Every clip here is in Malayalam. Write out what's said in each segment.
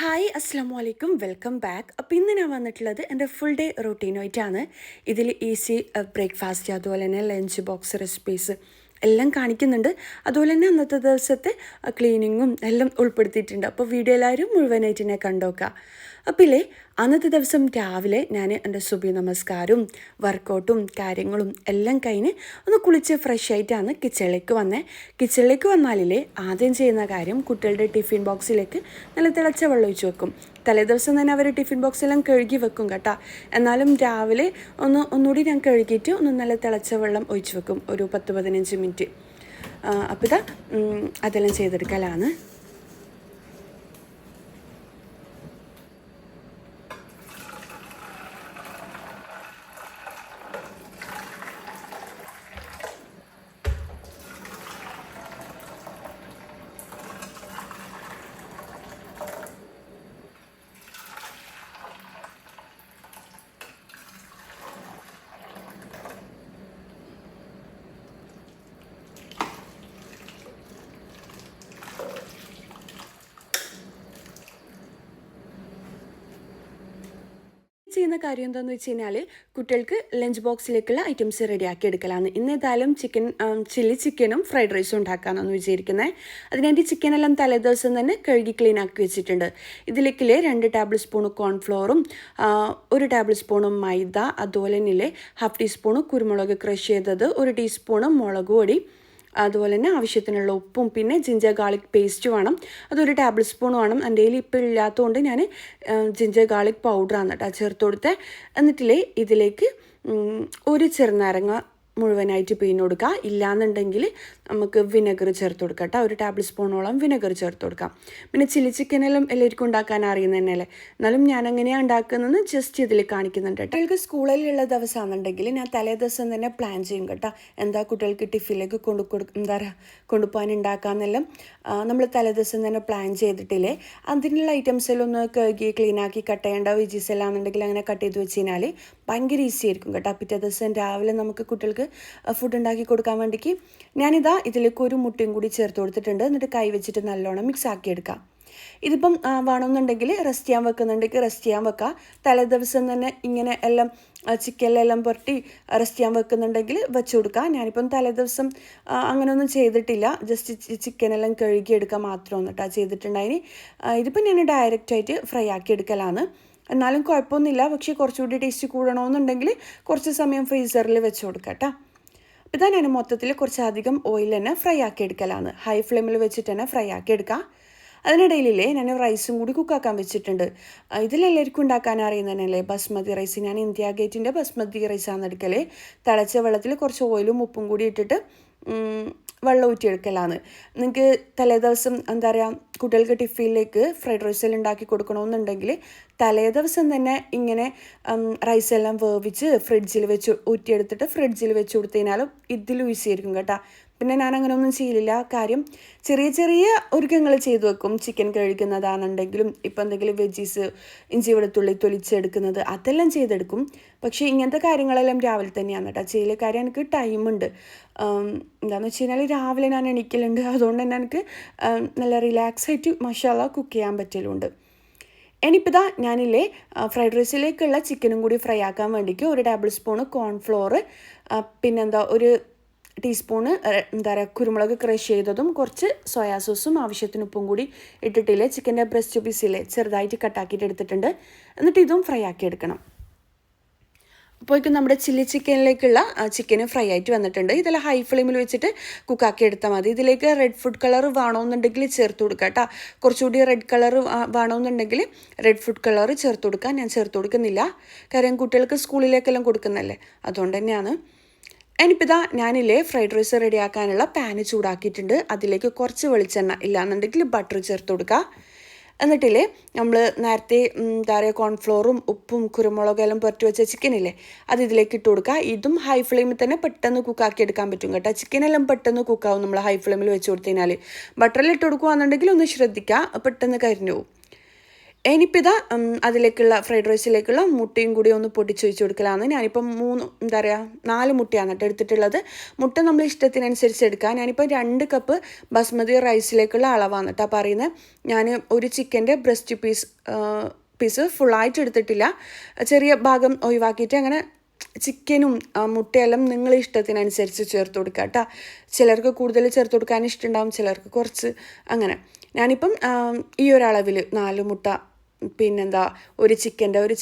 ഹായ് അസ്സലാമു അലൈക്കും വെൽക്കം ബാക്ക്. അപ്പോൾ ഇന്ന് ഞാൻ വന്നിട്ടുള്ളത് എൻ്റെ ഫുൾ ഡേ റൊട്ടീനായിട്ടാണ്. ഇതിൽ ഈസി ബ്രേക്ക്ഫാസ്റ്റ്, അതുപോലെ തന്നെ ലഞ്ച് ബോക്സ് റെസിപ്പീസ് എല്ലാം കാണിക്കുന്നുണ്ട്. അതുപോലെ തന്നെ അന്നത്തെ ദിവസത്തെ ക്ലീനിങ്ങും എല്ലാം ഉൾപ്പെടുത്തിയിട്ടുണ്ട്. അപ്പോൾ വീഡിയോ എല്ലാവരും മുഴുവനായിട്ട് എന്നെ കണ്ടോക്കാം. അപ്പോൾ ഇല്ലേ, അന്നത്തെ ദിവസം രാവിലെ ഞാൻ എൻ്റെ സുബഹി നമസ്കാരവും വർക്കൗട്ടും കാര്യങ്ങളും എല്ലാം കഴിഞ്ഞ് ഒന്ന് കുളിച്ച് ഫ്രഷ് ആയിട്ടാണ് കിച്ചണിലേക്ക് വന്നത്. കിച്ചണിലേക്ക് വന്നാലില്ലേ ആദ്യം ചെയ്യുന്ന കാര്യം കുട്ടികളുടെ ടിഫിൻ ബോക്സിലേക്ക് നല്ല തിളച്ച വെള്ളം ഒഴിച്ച് വെക്കും. തലേദിവസം തന്നെ അവർ ടിഫിൻ ബോക്സെല്ലാം കഴുകി വെക്കും കേട്ടോ. എന്നാലും രാവിലെ ഒന്നുകൂടി ഞാൻ കഴുകിയിട്ട് ഒന്ന് നല്ല തിളച്ച വെള്ളം ഒഴിച്ച് വെക്കും, ഒരു 10-15 മിനിറ്റ്. അപ്പോൾ ഇതാ അതെല്ലാം ചെയ്തെടുക്കലാണ്. ചെയ്യുന്ന കാര്യം എന്താണെന്ന് വെച്ച് കഴിഞ്ഞാൽ കുട്ടികൾക്ക് ലഞ്ച് ബോക്സിലേക്കുള്ള ഐറ്റംസ് റെഡിയാക്കി എടുക്കലാണ്. ഇന്ന് ഏതായാലും ചില്ലി ചിക്കനും ഫ്രൈഡ് റൈസും ഉണ്ടാക്കാമെന്നാണ് വിചാരിക്കുന്നത്. അതിനുവേണ്ടി ചിക്കനെല്ലാം തലേദിവസം തന്നെ കഴുകി ക്ലീൻ ആക്കി വെച്ചിട്ടുണ്ട്. ഇതിലേക്കില്ലേ 2 ടേബിൾ സ്പൂൺ കോൺഫ്ലോറും 1 ടേബിൾ സ്പൂണും മൈദ, അതുപോലെ തന്നെ 1/2 ടീസ്പൂണ് കുരുമുളക് ക്രഷ് ചെയ്തത്, 1 ടീസ്പൂണ് മുളക് പൊടി, അതുപോലെ തന്നെ ആവശ്യത്തിനുള്ള ഉപ്പും പിന്നെ ജിഞ്ചർ ഗാർലിക് പേസ്റ്റ് വേണം. അതൊരു ടേബിൾ സ്പൂൺ വേണം. എൻ്റെ കയ്യിൽ ഇപ്പോൾ ഇല്ലാത്തതുകൊണ്ട് ഞാൻ ജിഞ്ചർ ഗാർലിക് പൗഡറാണ് കേട്ടോ ചേർത്ത് കൊടുത്തത്. എന്നിട്ടില്ലേ ഇതിലേക്ക് 1 ചെറുനാരങ്ങ മുഴുവനായിട്ട് പിഴിഞ്ഞ് കൊടുക്കുക. ഇല്ലയെന്നുണ്ടെങ്കിൽ നമുക്ക് വിനെഗർ ചേർത്ത് കൊടുക്കാം കേട്ടോ. 1 ടേബിൾ സ്പൂണോളം വിനെഗർ ചേർത്ത് കൊടുക്കാം. പിന്നെ ചില്ലി ചിക്കനെല്ലാം എല്ലാവർക്കും ഉണ്ടാക്കാൻ അറിയുന്ന തന്നെയല്ലേ, എന്നാലും ഞാൻ എങ്ങനെയാണ് ഉണ്ടാക്കുന്നതെന്ന് ജസ്റ്റ് ഇതിൽ കാണിക്കുന്നുണ്ട് കേട്ടോ. കുട്ടികൾക്ക് സ്കൂളിലുള്ള ദിവസമാണെന്നുണ്ടെങ്കിൽ ഞാൻ തലേ ദിവസം തന്നെ പ്ലാൻ ചെയ്യും കേട്ടോ. എന്താ കുട്ടികൾക്ക് ടിഫിനിലേക്ക് കൊണ്ടുപോകാൻ ഉണ്ടാക്കാമെന്നെല്ലാം നമ്മൾ തലേ ദിവസം തന്നെ പ്ലാൻ ചെയ്തിട്ടില്ലേ. അതിനുള്ള ഐറ്റംസ് എല്ലാം ഒന്ന് കഴുകി ക്ലീനാക്കി കട്ട് ചെയ്യേണ്ട വെജീസ് എല്ലാം എന്നുണ്ടെങ്കിൽ അങ്ങനെ കട്ട് ചെയ്ത് വെച്ച് കഴിഞ്ഞാൽ ഭയങ്കര ഈസി ആയിരിക്കും കേട്ടോ. പിറ്റേ ദിവസം രാവിലെ നമുക്ക് കുട്ടികൾക്ക് ഫുഡ് ഉണ്ടാക്കി കൊടുക്കാൻ വേണ്ടിക്ക് ഞാനിതാ ഇതിലേക്ക് 1 മുട്ടയും കൂടി ചേർത്ത് കൊടുത്തിട്ടുണ്ട്. എന്നിട്ട് കൈ വെച്ചിട്ട് നല്ലോണം മിക്സ് ആക്കി എടുക്കാം. ഇതിപ്പം വേണമെന്നുണ്ടെങ്കിൽ റെസ്റ്റ് ചെയ്യാൻ വെക്കുന്നുണ്ടെങ്കിൽ റെസ്റ്റ് ചെയ്യാൻ വെക്കാം. തലേദിവസം തന്നെ ഇങ്ങനെ എല്ലാം ചിക്കനിലെല്ലാം പുരട്ടി റെസ്റ്റ് ചെയ്യാൻ വെക്കുന്നുണ്ടെങ്കിൽ വെച്ച് കൊടുക്കാം. ഞാനിപ്പം തലേദിവസം അങ്ങനെയൊന്നും ചെയ്തിട്ടില്ല, ജസ്റ്റ് ചിക്കനെല്ലാം കഴുകിയെടുക്കാൻ മാത്രമാണ് കേട്ടോ ചെയ്തിട്ടുണ്ടായിന്. ഇതിപ്പം ഞാൻ ഡയറക്റ്റായിട്ട് ഫ്രൈ ആക്കി എടുക്കലാണ്. എന്നാലും കുഴപ്പമൊന്നുമില്ല. പക്ഷേ കുറച്ചുകൂടി ടേസ്റ്റ് കൂടണമെന്നുണ്ടെങ്കിൽ കുറച്ച് സമയം ഫ്രീസറിൽ വെച്ച് കൊടുക്കാം കേട്ടോ. അപ്പോൾ ഇതാ ഞാൻ മൊത്തത്തിൽ കുറച്ചധികം ഓയിൽ തന്നെ ഫ്രൈ ആക്കി എടുക്കലാണ്. ഹൈ ഫ്ലെയിമിൽ വെച്ചിട്ട് തന്നെ ഫ്രൈ ആക്കി എടുക്കാം. അതിനിടയിലേ ഞാൻ റൈസും കൂടി കുക്കാക്കാൻ വെച്ചിട്ടുണ്ട്. ഇതിലെല്ലാവർക്കും ഉണ്ടാക്കാൻ അറിയുന്നതന്നെയല്ലേ ബസ്മതി റൈസ്. ഞാൻ ഇന്ത്യ ഗേറ്റിൻ്റെ ബസ്മതി റൈസാണ് എടുക്കൽ. തിളച്ച വെള്ളത്തിൽ കുറച്ച് ഓയിലും ഉപ്പും കൂടി ഇട്ടിട്ട് വെള്ളം ഊറ്റിയെടുക്കലാണ്. നിങ്ങൾക്ക് തലേദിവസം എന്താ പറയുക കുട്ടികൾക്ക് ടിഫിനിലേക്ക് ഫ്രൈഡ് റൈസെല്ലാം ഉണ്ടാക്കി കൊടുക്കണമെന്നുണ്ടെങ്കിൽ തലേദിവസം തന്നെ ഇങ്ങനെ റൈസെല്ലാം വേവിച്ച് ഫ്രിഡ്ജിൽ വെച്ച് ഊറ്റിയെടുത്തിട്ട് ഫ്രിഡ്ജിൽ വെച്ച് കൊടുത്തു കഴിഞ്ഞാലും ഇതിലും ഈസി ആയിരിക്കും കേട്ടോ. പിന്നെ ഞാൻ അങ്ങനെ ഒന്നും ചെയ്യില്ല. കാര്യം ചെറിയ ചെറിയ ഒരുക്കങ്ങൾ ചെയ്തു വെക്കും. ചിക്കൻ കഴിക്കുന്നതാണെന്നുണ്ടെങ്കിലും ഇപ്പം എന്തെങ്കിലും വെജീസ് ഇഞ്ചി വെളുത്തുള്ളി തൊലിച്ചെടുക്കുന്നത് അതെല്ലാം ചെയ്തെടുക്കും. പക്ഷേ ഇങ്ങനത്തെ കാര്യങ്ങളെല്ലാം രാവിലെ തന്നെയാണ് കേട്ടോ ചെയ്യൽ. കാര്യം എനിക്ക് ടൈമുണ്ട്. എന്താണെന്ന് വെച്ച് കഴിഞ്ഞാൽ രാവിലെ ഞാൻ എണീക്കലുണ്ട്. അതുകൊണ്ട് തന്നെ എനിക്ക് നല്ല റിലാക്സ് ആയിട്ട് മാഷാഅല്ലാ കുക്ക് ചെയ്യാൻ പറ്റലുണ്ട്. ഇനിയിപ്പോൾ ഇതാ ഞാനില്ലേ ഫ്രൈഡ് റൈസിലേക്കുള്ള ചിക്കനും കൂടി ഫ്രൈ ആക്കാൻ വേണ്ടിയിട്ട് 1 ടേബിൾ സ്പൂണ് കോൺഫ്ലോർ, പിന്നെന്താ 1 ടീസ്പൂണ് കുരുമുളക് ക്രഷ് ചെയ്തതും കുറച്ച് സോയാ സോസും ആവശ്യത്തിന് ഉപ്പും കൂടി ഇട്ടിട്ടില്ലേ ചിക്കൻ്റെ ബ്രസ്റ്റ് പീസില്ലേ ചെറുതായിട്ട് കട്ടാക്കിയിട്ട് എടുത്തിട്ടുണ്ട്. എന്നിട്ട് ഇതും ഫ്രൈ ആക്കി എടുക്കണം. അപ്പോഴേക്കും നമ്മുടെ ചില്ലി ചിക്കനിലേക്കുള്ള ചിക്കന് ഫ്രൈ ആയിട്ട് വന്നിട്ടുണ്ട്. ഇതെല്ലാം ഹൈ ഫ്ലെയിമിൽ വെച്ചിട്ട് കുക്കാക്കി എടുത്താൽ മതി. ഇതിലേക്ക് റെഡ് ഫുഡ് കളർ വേണമെന്നുണ്ടെങ്കിൽ ചേർത്ത് കൊടുക്കുക കേട്ടോ. കുറച്ചുകൂടി റെഡ് കളർ വേണമെന്നുണ്ടെങ്കിൽ റെഡ് ഫുഡ് കളർ ചേർത്ത് കൊടുക്കുക. ഞാൻ ചേർത്ത് കൊടുക്കുന്നില്ല, കാര്യം കുട്ടികൾക്ക് സ്കൂളിലേക്കെല്ലാം കൊടുക്കുന്നതല്ലേ, അതുകൊണ്ട് തന്നെയാണ്. ഇനിയിപ്പോൾ ഇതാ ഞാനില്ലേ ഫ്രൈഡ് റൈസ് റെഡിയാക്കാനുള്ള പാന് ചൂടാക്കിയിട്ടുണ്ട്. അതിലേക്ക് കുറച്ച് വെളിച്ചെണ്ണ ഇല്ലാന്നുണ്ടെങ്കിൽ ബട്ടർ ചേർത്ത് കൊടുക്കുക. എന്നിട്ടില്ലേ നമ്മൾ നേരത്തെ എന്താ പറയുക കോൺഫ്ലോറും ഉപ്പും കുരുമുളകെല്ലാം പുരട്ടി വെച്ച ചിക്കനില്ലേ അത് ഇതിലേക്ക് ഇട്ട് കൊടുക്കുക. ഇതും ഹൈ ഫ്ലെയിമിൽ തന്നെ പെട്ടെന്ന് കുക്കാക്കി എടുക്കാൻ പറ്റും കേട്ടോ. ചിക്കനെല്ലാം പെട്ടെന്ന് കുക്കാവും നമ്മൾ ഹൈ ഫ്ലെയിമിൽ വെച്ച് കൊടുത്തു കഴിഞ്ഞാൽ. ബട്ടറിൽ ഇട്ട് കൊടുക്കുകയാണെന്നുണ്ടെങ്കിൽ ഒന്ന് ശ്രദ്ധിക്കുക, പെട്ടെന്ന് കരിഞ്ഞു പോകും. ഇനിയിപ്പോൾ ഇതാ അതിലേക്കുള്ള ഫ്രൈഡ് റൈസിലേക്കുള്ള മുട്ടയും കൂടി ഒന്ന് പൊട്ടിച്ച് വെച്ച് കൊടുക്കലാണ്. ഞാനിപ്പം 4 മുട്ടയാണ് കേട്ടോ എടുത്തിട്ടുള്ളത്. മുട്ട നമ്മൾ ഇഷ്ടത്തിനനുസരിച്ച് എടുക്കുക. ഞാനിപ്പോൾ 2 കപ്പ് ബസ്മതി റൈസിലേക്കുള്ള അളവാണ് കേട്ടോ പറയുന്നത്. ഞാൻ ഒരു ചിക്കൻ്റെ ബ്രസ്റ്റ് പീസ് ഫുള്ളായിട്ട് എടുത്തിട്ടില്ല, ചെറിയ ഭാഗം ഒഴിവാക്കിയിട്ട് അങ്ങനെ ചിക്കനും മുട്ടയെല്ലാം നിങ്ങൾ ഇഷ്ടത്തിനനുസരിച്ച് ചേർത്ത് കൊടുക്കുക കേട്ടോ. ചിലർക്ക് കൂടുതൽ ചേർത്ത് കൊടുക്കാൻ ഇഷ്ടമുണ്ടാവും, ചിലർക്ക് കുറച്ച് അങ്ങനെ. ഞാനിപ്പം ഈ ഒരളവിൽ 4 മുട്ട, പിന്നെന്താ ഒരു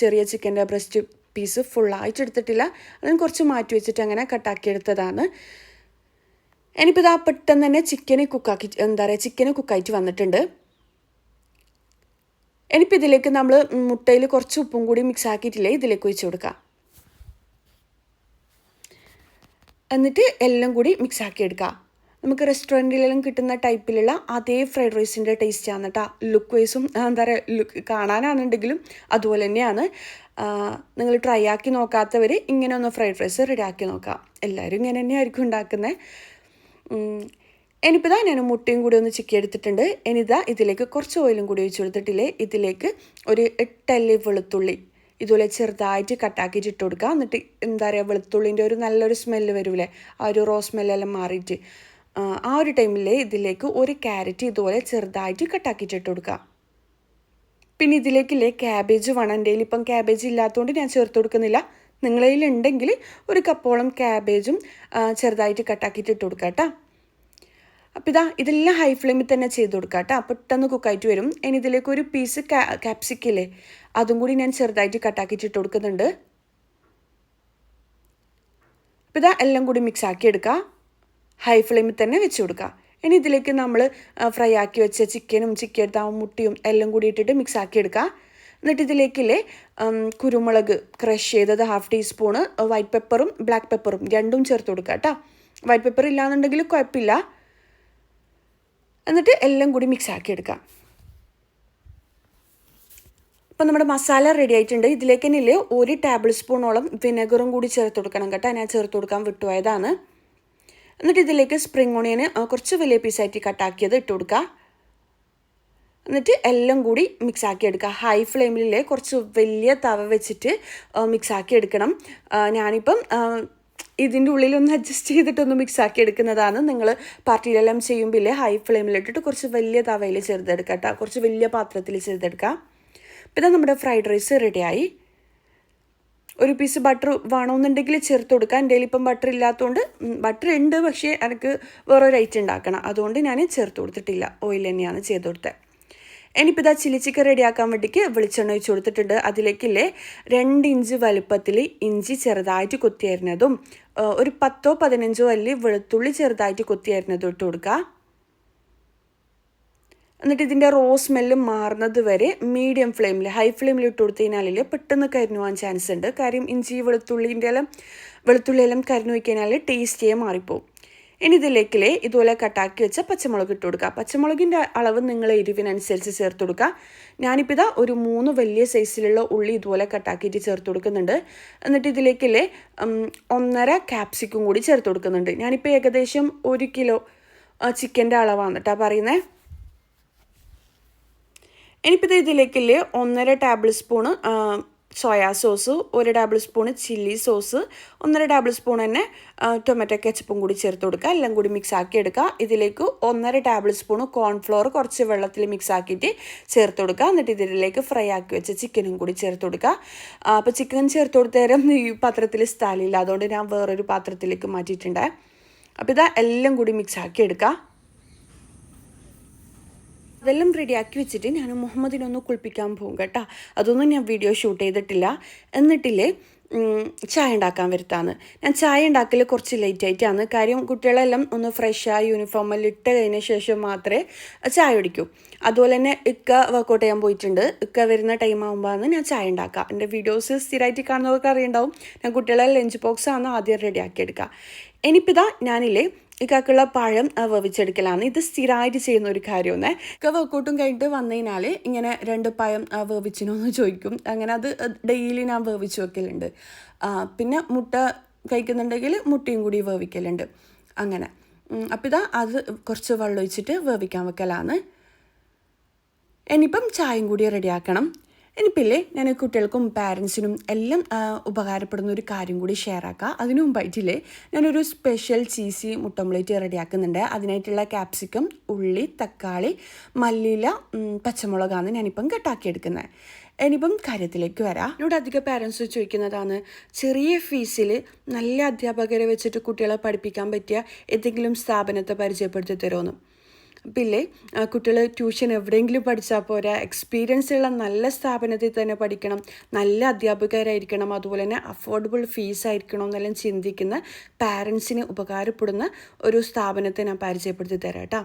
ചെറിയ ചിക്കൻ്റെ ബ്രസ്റ്റ് പീസ് ഫുള്ളായിട്ട് എടുത്തിട്ടില്ല, അതിന് കുറച്ച് മാറ്റി വെച്ചിട്ട് അങ്ങനെ കട്ടാക്കി എടുത്തതാണ്. ഇനിയിപ്പോൾ ഇതാ പെട്ടെന്ന് തന്നെ ചിക്കന് കുക്കായിട്ട് വന്നിട്ടുണ്ട്. ഇനിയിപ്പോൾ ഇതിലേക്ക് നമ്മൾ മുട്ടയിൽ കുറച്ച് ഉപ്പും കൂടി മിക്സ് ആക്കിയിട്ടില്ലേ, ഇതിലേക്ക് ഒഴിച്ച് കൊടുക്കുക. എന്നിട്ട് എല്ലാം കൂടി മിക്സ് ആക്കി എടുക്കുക. നമുക്ക് റെസ്റ്റോറൻറ്റിലെല്ലാം കിട്ടുന്ന ടൈപ്പിലുള്ള അതേ ഫ്രൈഡ് റൈസിൻ്റെ ടേസ്റ്റാണ് കേട്ടോ. ലുക്ക് വൈസും ലുക്ക് കാണാനാണെന്നുണ്ടെങ്കിലും അതുപോലെ തന്നെയാണ്. നിങ്ങൾ ട്രൈ ആക്കി നോക്കാത്തവർ ഇങ്ങനെ ഒന്ന് ഫ്രൈഡ് റൈസ് റെഡിയാക്കി നോക്കാം. എല്ലാവരും ഇങ്ങനെ തന്നെയായിരിക്കും ഉണ്ടാക്കുന്നത്. ഇനിയിപ്പോൾ ഞാൻ മുട്ടയും കൂടി ഒന്ന് ചിക്കി എടുത്തിട്ടുണ്ട്. ഇതിലേക്ക് കുറച്ച് ഓയിലും കൂടി ഒഴിച്ച് കൊടുത്തിട്ടില്ലേ, ഇതിലേക്ക് ഒരു 8 അല്ലി വെളുത്തുള്ളി ഇതുപോലെ ചെറുതായിട്ട് കട്ടാക്കിയിട്ട് ഇട്ട് കൊടുക്കുക. എന്നിട്ട് വെളുത്തുള്ളിൻ്റെ ഒരു നല്ലൊരു സ്മെല്ല് വരില്ലേ, ആ ഒരു റോ സ്മെല്ലെല്ലാം മാറിയിട്ട് ആ ഒരു ടൈമിൽ ഇതിലേക്ക് ഒരു ക്യാരറ്റ് ഇതുപോലെ ചെറുതായിട്ട് കട്ടാക്കിയിട്ട് ഇട്ട് കൊടുക്കുക. പിന്നെ ഇതിലേക്കില്ലേ ക്യാബേജ് വേണം. എൻ്റെ കയ്യിൽ ഇപ്പം ക്യാബേജ് ഇല്ലാത്തതുകൊണ്ട് ഞാൻ ചേർത്ത് കൊടുക്കുന്നില്ല. നിങ്ങളുടെ കയ്യിൽ ഉണ്ടെങ്കിൽ ഒരു കപ്പോളം ക്യാബേജും ചെറുതായിട്ട് കട്ടാക്കിയിട്ട് ഇട്ട് കൊടുക്കുക കേട്ടോ. അപ്പോൾ ഇതെല്ലാം ഹൈ ഫ്ലെയിമിൽ തന്നെ ചെയ്ത് കൊടുക്കുക കേട്ടോ, പെട്ടെന്ന് കുക്കായിട്ട് വരും. ഇനി ഇതിലേക്ക് ഒരു പീസ് ക്യാപ്സിക്കില്ലേ, അതും കൂടി ഞാൻ ചെറുതായിട്ട് കട്ടാക്കിയിട്ട് ഇട്ട് കൊടുക്കുന്നുണ്ട്. അപ്പോൾ എല്ലാം കൂടി മിക്സ് ആക്കി എടുക്കുക, ഹൈ ഫ്ലെയിമിൽ തന്നെ വെച്ച് കൊടുക്കുക. ഇനി ഇതിലേക്ക് നമ്മൾ ഫ്രൈ ആക്കി വെച്ച ചിക്കൻ മുട്ടയും എല്ലാം കൂടി ഇട്ടിട്ട് മിക്സ് ആക്കി എടുക്കുക. എന്നിട്ട് ഇതിലേക്കില്ലേ കുരുമുളക് ക്രഷ് ചെയ്തത് 1/2 ടീസ്പൂണ്, വൈറ്റ് പെപ്പറും ബ്ലാക്ക് പെപ്പറും രണ്ടും ചേർത്ത് കൊടുക്കുക കേട്ടോ. വൈറ്റ് പെപ്പർ ഇല്ലാന്നുണ്ടെങ്കിൽ കുഴപ്പമില്ല. എന്നിട്ട് എല്ലാം കൂടി മിക്സ് ആക്കി എടുക്കാം. അപ്പം നമ്മുടെ മസാല റെഡി ആയിട്ടുണ്ട്. ഇതിലേക്ക് തന്നെ 1 ടേബിൾ സ്പൂണോളം വിനെഗറും കൂടി ചേർത്ത് കൊടുക്കണം കേട്ടോ. ഞാൻ ചേർത്ത് കൊടുക്കാൻ വിട്ടുപോയതാണ്. എന്നിട്ട് ഇതിലേക്ക് സ്പ്രിംഗ് ഓണിയന് കുറച്ച് വലിയ പീസായിട്ട് കട്ടാക്കിയത് ഇട്ട് കൊടുക്കുക. എന്നിട്ട് എല്ലാം കൂടി മിക്സ് ആക്കി എടുക്കുക. ഹൈ ഫ്ലെയിമിൽ കുറച്ച് വലിയ തവ വെച്ചിട്ട് മിക്സ് ആക്കി എടുക്കണം. ഞാനിപ്പം ഇതിൻ്റെ ഉള്ളിലൊന്ന് അഡ്ജസ്റ്റ് ചെയ്തിട്ടൊന്ന് മിക്സ് ആക്കി എടുക്കുന്നതാണ്. നിങ്ങൾ പാർട്ടിയിലെല്ലാം ചെയ്യുമ്പോൾ ഹൈ ഫ്ലെയിമിലിട്ടിട്ട് കുറച്ച് വലിയ തവയിൽ ചെയ്തെടുക്കുക കേട്ടോ, കുറച്ച് വലിയ പാത്രത്തിൽ ചെയ്തെടുക്കുക. അപ്പോൾ നമ്മുടെ ഫ്രൈഡ് റൈസ് റെഡിയായി. ഒരു പീസ് ബട്ടർ വേണമെന്നുണ്ടെങ്കിൽ ചേർത്ത് കൊടുക്കുക. എൻ്റെ കയ്യിൽ ഇപ്പം ബട്ടർ ഇല്ലാത്തതുകൊണ്ട്, ബട്ടർ ഉണ്ട് പക്ഷേ എനിക്ക് വേറൊരു ഐറ്റം ഉണ്ടാക്കണം, അതുകൊണ്ട് ഞാൻ ചേർത്ത് കൊടുത്തിട്ടില്ല, ഓയിൽ തന്നെയാണ് ചെയ്ത് കൊടുത്തത്. ഇനിയിപ്പോൾ ചില്ലി ചിക്കൻ റെഡിയാക്കാൻ വേണ്ടിക്ക് വെളിച്ചെണ്ണ ഒഴിച്ച് കൊടുത്തിട്ടുണ്ട്. അതിലേക്കില്ലേ 2 ഇഞ്ച് വലുപ്പത്തിൽ ഇഞ്ചി ചെറുതായിട്ട് കൊത്തിയരിഞ്ഞതും ഒരു 10-15 അല്ലി വെളുത്തുള്ളി ചെറുതായിട്ട് കൊത്തിയരിഞ്ഞതും ഇട്ട് കൊടുക്കുക. എന്നിട്ട് ഇതിൻ്റെ റോ സ്മെല്ല് മാറുന്നത് വരെ മീഡിയം ഫ്ലെയിമിൽ, ഹൈ ഫ്ലെയിമിൽ ഇട്ട് കൊടുത്തു കഴിഞ്ഞാൽ പെട്ടെന്ന് കരിഞ്ഞു പോകാൻ ചാൻസ് ഉണ്ട്. കാര്യം ഇഞ്ചി വെളുത്തുള്ളിയെല്ലാം കരിഞ്ഞു വയ്ക്കഴിഞ്ഞാൽ ടേസ്റ്റേ മാറിപ്പോവും. ഇനി ഇതിലേക്കില്ലേ ഇതുപോലെ കട്ടാക്കി വെച്ച പച്ചമുളക് ഇട്ട് കൊടുക്കുക. പച്ചമുളകിൻ്റെ അളവ് നിങ്ങൾ എരിവിനനുസരിച്ച് ചേർത്ത് കൊടുക്കുക. ഞാനിപ്പോൾ ഒരു 3 വലിയ സൈസിലുള്ള ഉള്ളി ഇതുപോലെ കട്ടാക്കിയിട്ട് ചേർത്ത് കൊടുക്കുന്നുണ്ട്. എന്നിട്ട് ഇതിലേക്കില്ലേ 1.5 ക്യാപ്സിക്കും കൂടി ചേർത്ത് കൊടുക്കുന്നുണ്ട്. ഞാനിപ്പോൾ ഏകദേശം 1 കിലോ ചിക്കൻ്റെ അളവാണ് കേട്ടോ പറയുന്നത്. ഇനിയിപ്പോൾ ഇതിലേക്കില്ലേ 1.5 table spoon soya sauce, 1 table spoon chilli sauce, 1.5 table spoon തന്നെ ടൊമാറ്റോ കെച്ചപ്പും കൂടി ചേർത്ത് കൊടുക്കുക. എല്ലാം കൂടി മിക്സ് ആക്കി എടുക്കുക. ഇതിലേക്ക് 1.5 ടേബിൾ സ്പൂണ് കോൺഫ്ലോർ കുറച്ച് വെള്ളത്തിൽ മിക്സ് ആക്കിയിട്ട് ചേർത്ത് കൊടുക്കുക. എന്നിട്ട് ഇതിലേക്ക് ഫ്രൈ ആക്കി വെച്ച ചിക്കനും കൂടി ചേർത്ത് കൊടുക്കുക. അപ്പോൾ ചിക്കൻ ചേർത്ത് കൊടുത്തേരം ഈ പാത്രത്തിൽ സ്ഥലമില്ല, അതുകൊണ്ട് ഞാൻ വേറൊരു പാത്രത്തിലേക്ക് മാറ്റിയിട്ടുണ്ട്. അപ്പോൾ എല്ലാം കൂടി മിക്സ് ആക്കി എടുക്കുക. അതെല്ലാം റെഡിയാക്കി വെച്ചിട്ട് ഞാൻ മുഹമ്മദിനൊന്ന് കുളിപ്പിക്കാൻ പോകും കേട്ടോ. അതൊന്നും ഞാൻ വീഡിയോ ഷൂട്ട് ചെയ്തിട്ടില്ല. എന്നിട്ടില്ലേ ചായ ഉണ്ടാക്കാൻ വരുത്താണ്. ഞാൻ ചായ ഉണ്ടാക്കൽ കുറച്ച് ലേറ്റ് ആയിട്ടാണ്. കാര്യം കുട്ടികളെല്ലാം ഒന്ന് ഫ്രഷായി യൂണിഫോമെല്ലാം ഇട്ട് കഴിഞ്ഞ ശേഷം മാത്രമേ ചായ കുടിക്കൂ. അതുപോലെ തന്നെ ഇക്ക വർക്കൗട്ട് ചെയ്യാൻ പോയിട്ടുണ്ട്. ഇക്ക വരുന്ന ടൈം ആകുമ്പോഴാണ് ഞാൻ ചായ ഉണ്ടാക്കുക. എൻ്റെ വീഡിയോസ് സ്ഥിരമായിട്ട് കാണുന്നവർക്ക് അറിയുണ്ടാവും. ഞാൻ കുട്ടികളെ ലഞ്ച് ബോക്സാണ് ആദ്യം റെഡിയാക്കി എടുക്കുക. ഇനിയിപ്പോൾ ഞാനില്ലേ ഇക്കാക്കുള്ള പഴം വേവിച്ചെടുക്കലാണ്. ഇത് സ്ഥിരമായിട്ട് ചെയ്യുന്ന ഒരു കാര്യമാണ്. ഇക്ക വർക്കൗട്ടും കഴിഞ്ഞിട്ട് വന്നു കഴിഞ്ഞാൽ ഇങ്ങനെ 2 പഴം വേവിച്ചിനോ എന്ന് ചോദിക്കും. അങ്ങനെ അത് ഡെയിലി ഞാൻ വേവിച്ച് വെക്കലുണ്ട്. പിന്നെ മുട്ട കഴിക്കുന്നുണ്ടെങ്കിൽ മുട്ടയും കൂടി വേവിക്കലുണ്ട്. അങ്ങനെ അപ്പോൾ അത് കുറച്ച് വെള്ളം ഒഴിച്ചിട്ട് വേവിക്കാൻ വെക്കലാണ്. ഇനിയിപ്പം ചായയും കൂടി റെഡിയാക്കണം. ഇനിയിപ്പില്ലേ ഞാൻ കുട്ടികൾക്കും പാരൻസിനും എല്ലാം ഉപകാരപ്പെടുന്ന ഒരു കാര്യം കൂടി ഷെയർ ആക്കാം. അതിനു മുമ്പായിട്ടില്ലേ ഞാനൊരു സ്പെഷ്യൽ ചീസി മുട്ട ഓംലേറ്റ് റെഡിയാക്കുന്നുണ്ട്. അതിനായിട്ടുള്ള ക്യാപ്സിക്കം, ഉള്ളി, തക്കാളി, മല്ലിയില, പച്ചമുളകാണ് ഞാനിപ്പം കട്ടാക്കിയെടുക്കുന്നത്. ഇനിയിപ്പം കാര്യത്തിലേക്ക് വരാം. ഇവിടെ അധികം പാരൻസ് ചോദിക്കുന്നതാണ് ചെറിയ ഫീസിൽ നല്ല അധ്യാപകരെ വെച്ചിട്ട് കുട്ടികളെ പഠിപ്പിക്കാൻ പറ്റിയ ഏതെങ്കിലും സ്ഥാപനത്തെ പരിചയപ്പെടുത്തി തരുമെന്ന്. പിന്നെ കുട്ടികൾ ട്യൂഷൻ എവിടെയെങ്കിലും പഠിച്ചാൽ പോരാ, എക്സ്പീരിയൻസ് ഉള്ള നല്ല സ്ഥാപനത്തിൽ തന്നെ പഠിക്കണം, നല്ല അധ്യാപകരായിരിക്കണം, അതുപോലെ തന്നെ അഫോർഡബിൾ ഫീസ് ആയിരിക്കണം എന്നെല്ലാം ചിന്തിക്കുന്ന പാരൻസിന് ഉപകാരപ്പെടുന്ന ഒരു സ്ഥാപനത്തെ ഞാൻ പരിചയപ്പെടുത്തി തരാം കേട്ടോ.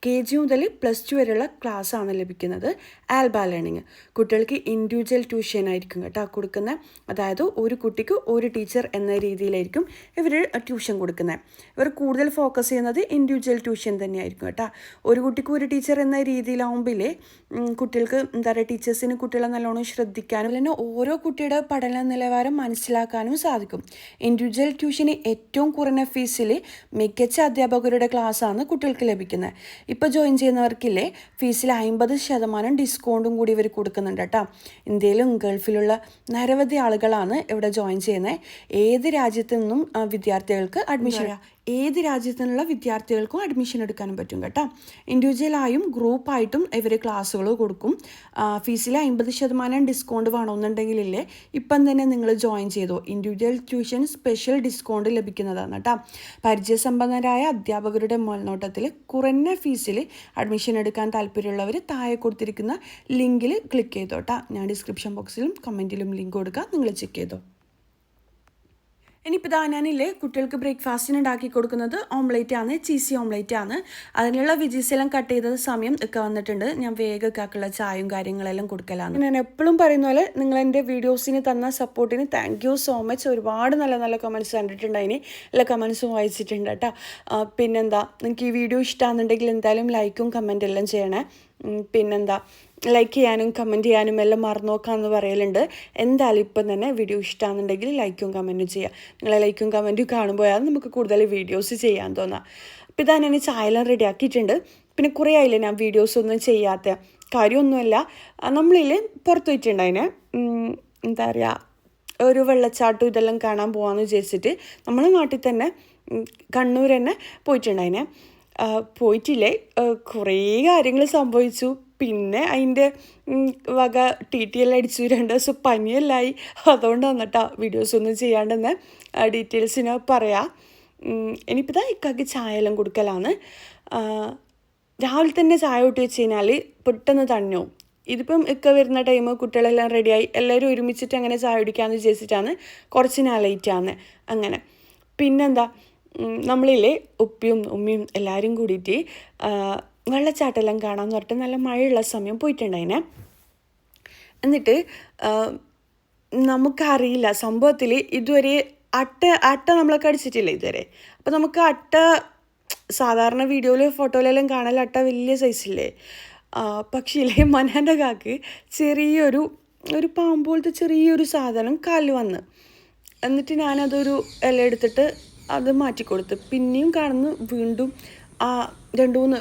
KG മുതൽ +2 വരെയുള്ള ക്ലാസ്സാണ് ലഭിക്കുന്നത്. ആൽബ ലേണിംഗ് കുട്ടികൾക്ക് ഇൻഡിവിജ്വൽ ട്യൂഷൻ ആയിരിക്കും കേട്ടോ കൊടുക്കുന്നത്. അതായത് ഒരു കുട്ടിക്ക് ഒരു ടീച്ചർ എന്ന രീതിയിലായിരിക്കും ഇവർ ട്യൂഷൻ കൊടുക്കുന്നത്. ഇവർ കൂടുതൽ ഫോക്കസ് ചെയ്യുന്നത് ഇൻഡിവിജ്വൽ ട്യൂഷൻ തന്നെയായിരിക്കും കേട്ടോ. ഒരു കുട്ടിക്ക് ഒരു ടീച്ചർ എന്ന രീതിയിലാവുമ്പോഴേ കുട്ടികൾക്ക് എന്താ പറയുക, ടീച്ചേഴ്സിന് കുട്ടികളെ നല്ലോണം ശ്രദ്ധിക്കാനും തന്നെ ഓരോ കുട്ടിയുടെ പഠന നിലവാരം മനസ്സിലാക്കാനും സാധിക്കും. ഇൻഡിവിജ്വൽ ട്യൂഷന് ഏറ്റവും കുറഞ്ഞ ഫീസിൽ മികച്ച അധ്യാപകരുടെ ക്ലാസ്സാണ് കുട്ടികൾക്ക് ലഭിക്കുന്നത്. ഇപ്പോൾ ജോയിൻ ചെയ്യുന്നവർക്കില്ലേ ഫീസിൽ 50% ഡിസ്കൗണ്ടും കൂടി ഇവർ കൊടുക്കുന്നുണ്ട് കേട്ടോ. ഇന്ത്യയിലും ഗൾഫിലുള്ള നിരവധി ആളുകളാണ് ഇവിടെ ജോയിൻ ചെയ്യുന്നത്. ഏത് രാജ്യത്തു നിന്നും വിദ്യാർത്ഥികൾക്ക് അഡ്മിഷൻ അഡ്മിഷൻ എടുക്കാനും പറ്റും കേട്ടോ. ഇൻഡിവിജ്വലായും ഗ്രൂപ്പായിട്ടും ഇവർ ക്ലാസ്സുകൾ കൊടുക്കും. ഫീസിൽ 50% ഡിസ്കൗണ്ട് വേണമെന്നുണ്ടെങ്കിലേ ഇപ്പം തന്നെ നിങ്ങൾ ജോയിൻ ചെയ്തോ. ഇൻഡിവിജ്വൽ ട്യൂഷൻ സ്പെഷ്യൽ ഡിസ്കൗണ്ട് ലഭിക്കുന്നതാണ് കേട്ടോ. പരിചയസമ്പന്നരായ അധ്യാപകരുടെ മേൽനോട്ടത്തിൽ കുറഞ്ഞ ഫീസിൽ അഡ്മിഷൻ എടുക്കാൻ താല്പര്യമുള്ളവർ താഴെ കൊടുത്തിരിക്കുന്ന ലിങ്കിൽ ക്ലിക്ക് ചെയ്തോ കേട്ടോ. ഞാൻ ഡിസ്ക്രിപ്ഷൻ ബോക്സിലും കമൻറ്റിലും ലിങ്ക് കൊടുക്കാം, നിങ്ങൾ ചെക്ക് ചെയ്തോ. ഇനിയിപ്പോൾ ഞാനില്ലേ കുട്ടികൾക്ക് ബ്രേക്ക്ഫാസ്റ്റിന് ഉണ്ടാക്കി കൊടുക്കുന്നത് ഓംലേറ്റ് ആണ്, ചീസി ഓംലേറ്റ് ആണ്. അതിനുള്ള വെജീസെല്ലാം കട്ട് ചെയ്തത് സമയം ഒക്കെ വന്നിട്ടുണ്ട്. ഞാൻ വേഗമൊക്കെയുള്ള ചായയും കാര്യങ്ങളെല്ലാം കൊടുക്കലാണ്. ഞാൻ എപ്പോഴും പറയുന്ന പോലെ നിങ്ങൾ എൻ്റെ വീഡിയോസിന് തന്ന സപ്പോർട്ടിന് താങ്ക് യു സോ മച്ച്. ഒരുപാട് നല്ല നല്ല കമൻറ്റ്സ് കണ്ടിട്ടുണ്ട്, അതിന് എല്ലാ കമൻറ്റ്സും വായിച്ചിട്ടുണ്ട് കേട്ടോ. പിന്നെന്താ, നിങ്ങൾക്ക് ഈ വീഡിയോ ഇഷ്ടമാണെന്നുണ്ടെങ്കിൽ എന്തായാലും ലൈക്കും കമൻറ്റ് എല്ലാം ചെയ്യണേ. പിന്നെന്താ, ലൈക്ക് ചെയ്യാനും കമൻറ്റ് ചെയ്യാനും എല്ലാം മറന്നു നോക്കാമെന്ന് പറയലുണ്ട്. എന്തായാലും ഇപ്പം തന്നെ വീഡിയോ ഇഷ്ടമാണെന്നുണ്ടെങ്കിൽ ലൈക്കും കമൻറ്റും ചെയ്യുക. നിങ്ങളെ ലൈക്കും കമൻറ്റും കാണുമ്പോഴാണ് നമുക്ക് കൂടുതൽ വീഡിയോസ് ചെയ്യാൻ തോന്നുക. അപ്പോൾ ഇതാ ഞാൻ ചായയെല്ലാം റെഡി ആക്കിയിട്ടുണ്ട്. പിന്നെ കുറേ ആയില്ലേ ഞാൻ വീഡിയോസ് ഒന്നും ചെയ്യാത്ത. കാര്യമൊന്നുമല്ല, നമ്മളിൽ പുറത്ത് പോയിട്ടുണ്ടതിന് എന്താ പറയുക, ഒരു വെള്ളച്ചാട്ടം ഇതെല്ലാം കാണാൻ പോകാമെന്ന് വിചാരിച്ചിട്ട് നമ്മൾ നാട്ടിൽ തന്നെ കണ്ണൂർ തന്നെ പോയിട്ടുണ്ടതിന്. പോയിട്ടില്ലേ, കുറേ കാര്യങ്ങൾ സംഭവിച്ചു. പിന്നെ അതിൻ്റെ വക TT എല്ലാം അടിച്ചു, 2 ദിവസം പനിയെല്ലായി. അതുകൊണ്ടാണ് കേട്ടോ വീഡിയോസൊന്നും ചെയ്യാണ്ടെന്ന് ഡീറ്റെയിൽസിന് പറയാം. ഇനിയിപ്പോൾ ഇതാ ഇക്കാക്ക് ചായ എല്ലാം കൊടുക്കലാണ്. രാവിലെ തന്നെ ചായ കൂട്ടി വെച്ച് കഴിഞ്ഞാൽ പെട്ടെന്ന് തണ്ണോ. ഇതിപ്പം ഒക്കെ വരുന്ന ടൈം കുട്ടികളെല്ലാം റെഡിയായി എല്ലാവരും ഒരുമിച്ചിട്ട് അങ്ങനെ ചായ കുടിക്കാമെന്ന് വിചാരിച്ചിട്ടാണ് കുറച്ച് ഞാൻ ലേറ്റാണ്. അങ്ങനെ പിന്നെന്താ, നമ്മളില്ലേ ഉപ്പിയും ഉമ്മയും എല്ലാവരും കൂടിയിട്ട് വെള്ളച്ചാട്ടമെല്ലാം കാണാമെന്ന് പറഞ്ഞിട്ട് നല്ല മഴയുള്ള സമയം പോയിട്ടുണ്ടതിനെ. എന്നിട്ട് നമുക്കറിയില്ല സംഭവത്തിൽ ഇതുവരെ അട്ട നമ്മളൊക്കെ അടിച്ചിട്ടില്ല ഇതുവരെ. അപ്പോൾ നമുക്ക് അട്ട സാധാരണ വീഡിയോയിൽ ഫോട്ടോയിലെല്ലാം കാണാൻ അട്ട വലിയ സൈസില്ലേ. പക്ഷേ മനാൻ്റെ കാക്ക് ചെറിയൊരു പാമ്പ് പോലത്തെ ചെറിയൊരു സാധനം കാലിൽ വന്ന്. എന്നിട്ട് ഞാനതൊരു ഇല എടുത്തിട്ട് അത് മാറ്റിക്കൊടുത്ത്. പിന്നെയും കാണുന്നു വീണ്ടും ആ 2-3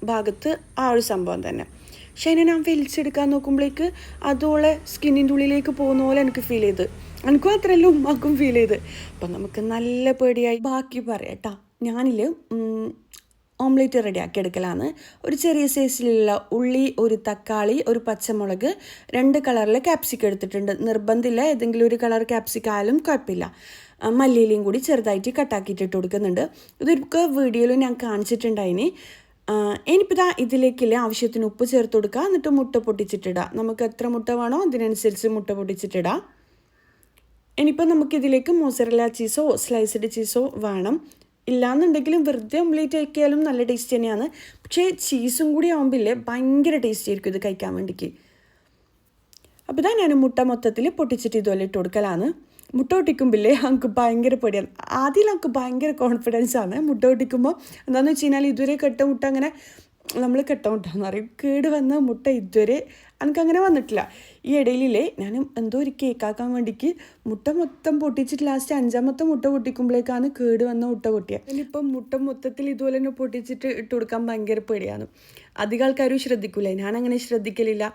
ഭാഗത്ത് ആ ഒരു സംഭവം തന്നെ. പക്ഷെ അതിനെ ഞാൻ വലിച്ചെടുക്കാൻ നോക്കുമ്പോഴേക്ക് അതോളെ സ്കിന്നിൻ്റെ ഉള്ളിലേക്ക് പോകുന്ന പോലെ എനിക്ക് ഫീൽ ചെയ്ത്. എനിക്കും അത്രയല്ല ഉമ്മാക്കും ഫീൽ ചെയ്ത്. അപ്പം നമുക്ക് നല്ല പേടിയായി. ബാക്കി പറയാം കേട്ടോ. ഞാനിൽ ഓംലേറ്റ് റെഡിയാക്കി എടുക്കലാണ്. ഒരു ചെറിയ സൈസിലുള്ള ഉള്ളി, ഒരു തക്കാളി, ഒരു പച്ചമുളക്, 2 കളറിൽ ക്യാപ്സിക്കം എടുത്തിട്ടുണ്ട്. നിർബന്ധമില്ല, ഏതെങ്കിലും ഒരു കളർ ക്യാപ്സിക്കം ആയാലും കുഴപ്പമില്ല. മല്ലിയിലയും കൂടി ചെറുതായിട്ട് കട്ടാക്കിയിട്ടിട്ട് കൊടുക്കുന്നുണ്ട്. ഇതൊക്കെ വീഡിയോയിൽ ഞാൻ കാണിച്ചിട്ടുണ്ടായിന്. ഇനിയിപ്പോൾ ഇതാ ഇതിലേക്കില്ലേ ആവശ്യത്തിന് ഉപ്പ് ചേർത്ത് കൊടുക്കുക. എന്നിട്ട് മുട്ട പൊട്ടിച്ചിട്ടിടുക. നമുക്ക് എത്ര മുട്ട വേണോ അതിനനുസരിച്ച് മുട്ട പൊട്ടിച്ചിട്ടിടുക. ഇനിയിപ്പോൾ നമുക്കിതിലേക്ക് മോസറല്ല ചീസോ സ്ലൈസ്ഡ് ചീസോ വേണം. ഇല്ലാന്നുണ്ടെങ്കിലും വെറുതെ ഓംലേറ്റ് കഴിക്കാലും നല്ല ടേസ്റ്റ് തന്നെയാണ്. പക്ഷേ ചീസും കൂടി ആകുമ്പില്ലേ ഭയങ്കര ടേസ്റ്റ് ആയിരിക്കും ഇത് കഴിക്കാൻ വേണ്ടിക്ക്. അപ്പോൾ ഇതാ ഞാൻ മുട്ട മൊത്തത്തിൽ പൊട്ടിച്ചിട്ട് ഇതുപോലെ ഇട്ട് കൊടുക്കലാണ്. മുട്ട പൊട്ടിക്കുമ്പില്ലേ നമുക്ക് ഭയങ്കര പേടിയാണ്. ആദ്യം നമുക്ക് ഭയങ്കര കോൺഫിഡൻസ് ആണ് മുട്ട പൊട്ടിക്കുമ്പോൾ. എന്താണെന്ന് വെച്ച് കഴിഞ്ഞാൽ ഇതുവരെ കെട്ട മുട്ട അങ്ങനെ നമ്മൾ കെട്ട മുട്ട എന്ന് പറയും. കേട് വന്ന മുട്ട ഇതുവരെ എനിക്കങ്ങനെ വന്നിട്ടില്ല. ഈ ഇടയിലേ ഞാൻ എന്തോ ഒരു കേക്കാക്കാൻ വേണ്ടിക്ക് മുട്ട മൊത്തം പൊട്ടിച്ചിട്ട് ലാസ്റ്റ് 5ാമത്തെ മുട്ട പൊട്ടിക്കുമ്പോഴേക്കാണ് കേട് വന്ന മുട്ട പൊട്ടിയത്. ഇനിയിപ്പം മുട്ട മൊത്തത്തിൽ ഇതുപോലെ തന്നെ പൊട്ടിച്ചിട്ട് ഇട്ട് കൊടുക്കാൻ ഭയങ്കര പേടിയാണ്. അധികം ആൾക്കാരും ശ്രദ്ധിക്കൂലേ, ഞാനങ്ങനെ ശ്രദ്ധിക്കലില്ല.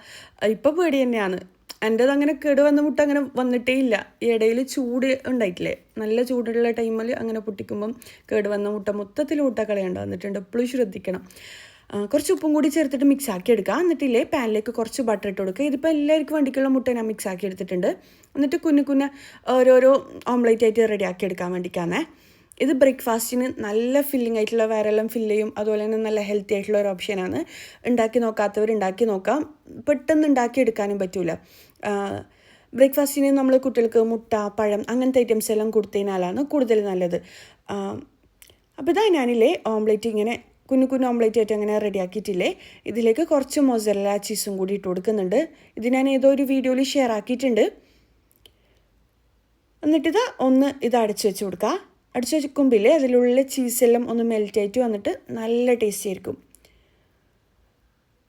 ഇപ്പം പേടി തന്നെയാണ്. എൻ്റേത് അങ്ങനെ കേട് വന്ന മുട്ട അങ്ങനെ വന്നിട്ടേ ഇല്ല. ഈ ഇടയിൽ ചൂട് ഉണ്ടായിട്ടില്ലേ, നല്ല ചൂടുള്ള ടൈമിൽ അങ്ങനെ പൊട്ടിക്കുമ്പം കേട് വന്ന മുട്ട മൊത്തത്തിൽ മുട്ട കളയാണ്ട് വന്നിട്ടുണ്ട്. എപ്പോഴും ശ്രദ്ധിക്കണം. കുറച്ച് ഉപ്പും കൂടി ചേർത്തിട്ട് മിക്സ് ആക്കി എടുക്കുക. എന്നിട്ടില്ലേ പാനിലേക്ക് കുറച്ച് ബട്ടർ ഇട്ട് കൊടുക്കുക. ഇതിപ്പോൾ എല്ലാവർക്കും വേണ്ടിക്കുള്ള മുട്ട ഞാൻ മിക്സ് ആക്കി എടുത്തിട്ടുണ്ട്. എന്നിട്ട് കുഞ്ഞു ഓരോരോ ഓംലേറ്റ് ആയിട്ട് റെഡിയാക്കി എടുക്കാൻ വേണ്ടിയിട്ടാണേ. ഇത് ബ്രേക്ക്ഫാസ്റ്റിന് നല്ല ഫില്ലിംഗ് ആയിട്ടുള്ള, വേറെല്ലാം ഫില്ല് ചെയ്യും. അതുപോലെ തന്നെ നല്ല ഹെൽത്തി ആയിട്ടുള്ള ഒരു ഓപ്ഷനാണ്. ഉണ്ടാക്കി നോക്കാത്തവർ ഉണ്ടാക്കി നോക്കാം. പെട്ടെന്ന് ഉണ്ടാക്കി എടുക്കാനും പറ്റൂല. ബ്രേക്ക്ഫാസ്റ്റിന് നമ്മൾ കുട്ടികൾക്ക് മുട്ട, പഴം അങ്ങനത്തെ ഐറ്റംസ് എല്ലാം കൊടുത്തതിനാലാണ് കൂടുതൽ നല്ലത്. അപ്പോൾ ഇതാ ഞാനില്ലേ ഓംലേറ്റ് ഇങ്ങനെ കുഞ്ഞു ഓംലേറ്റ് ആയിട്ട് അങ്ങനെ റെഡിയാക്കിയിട്ടില്ലേ. ഇതിലേക്ക് കുറച്ച് മൊസറല്ല ചീസും കൂടി ഇട്ട് കൊടുക്കുന്നുണ്ട്. ഇത് ഞാൻ ഏതോ ഒരു വീഡിയോയിൽ ഷെയർ ആക്കിയിട്ടുണ്ട്. എന്നിട്ടിത് ഇത് അടച്ചു വെച്ച് കൊടുക്കുക. അടച്ചു വെക്കുമ്പില്ലേ അതിലുള്ള ചീസെല്ലാം ഒന്ന് മെൽറ്റ് ആയിട്ട് വന്നിട്ട് നല്ല ടേസ്റ്റി ആയിരിക്കും.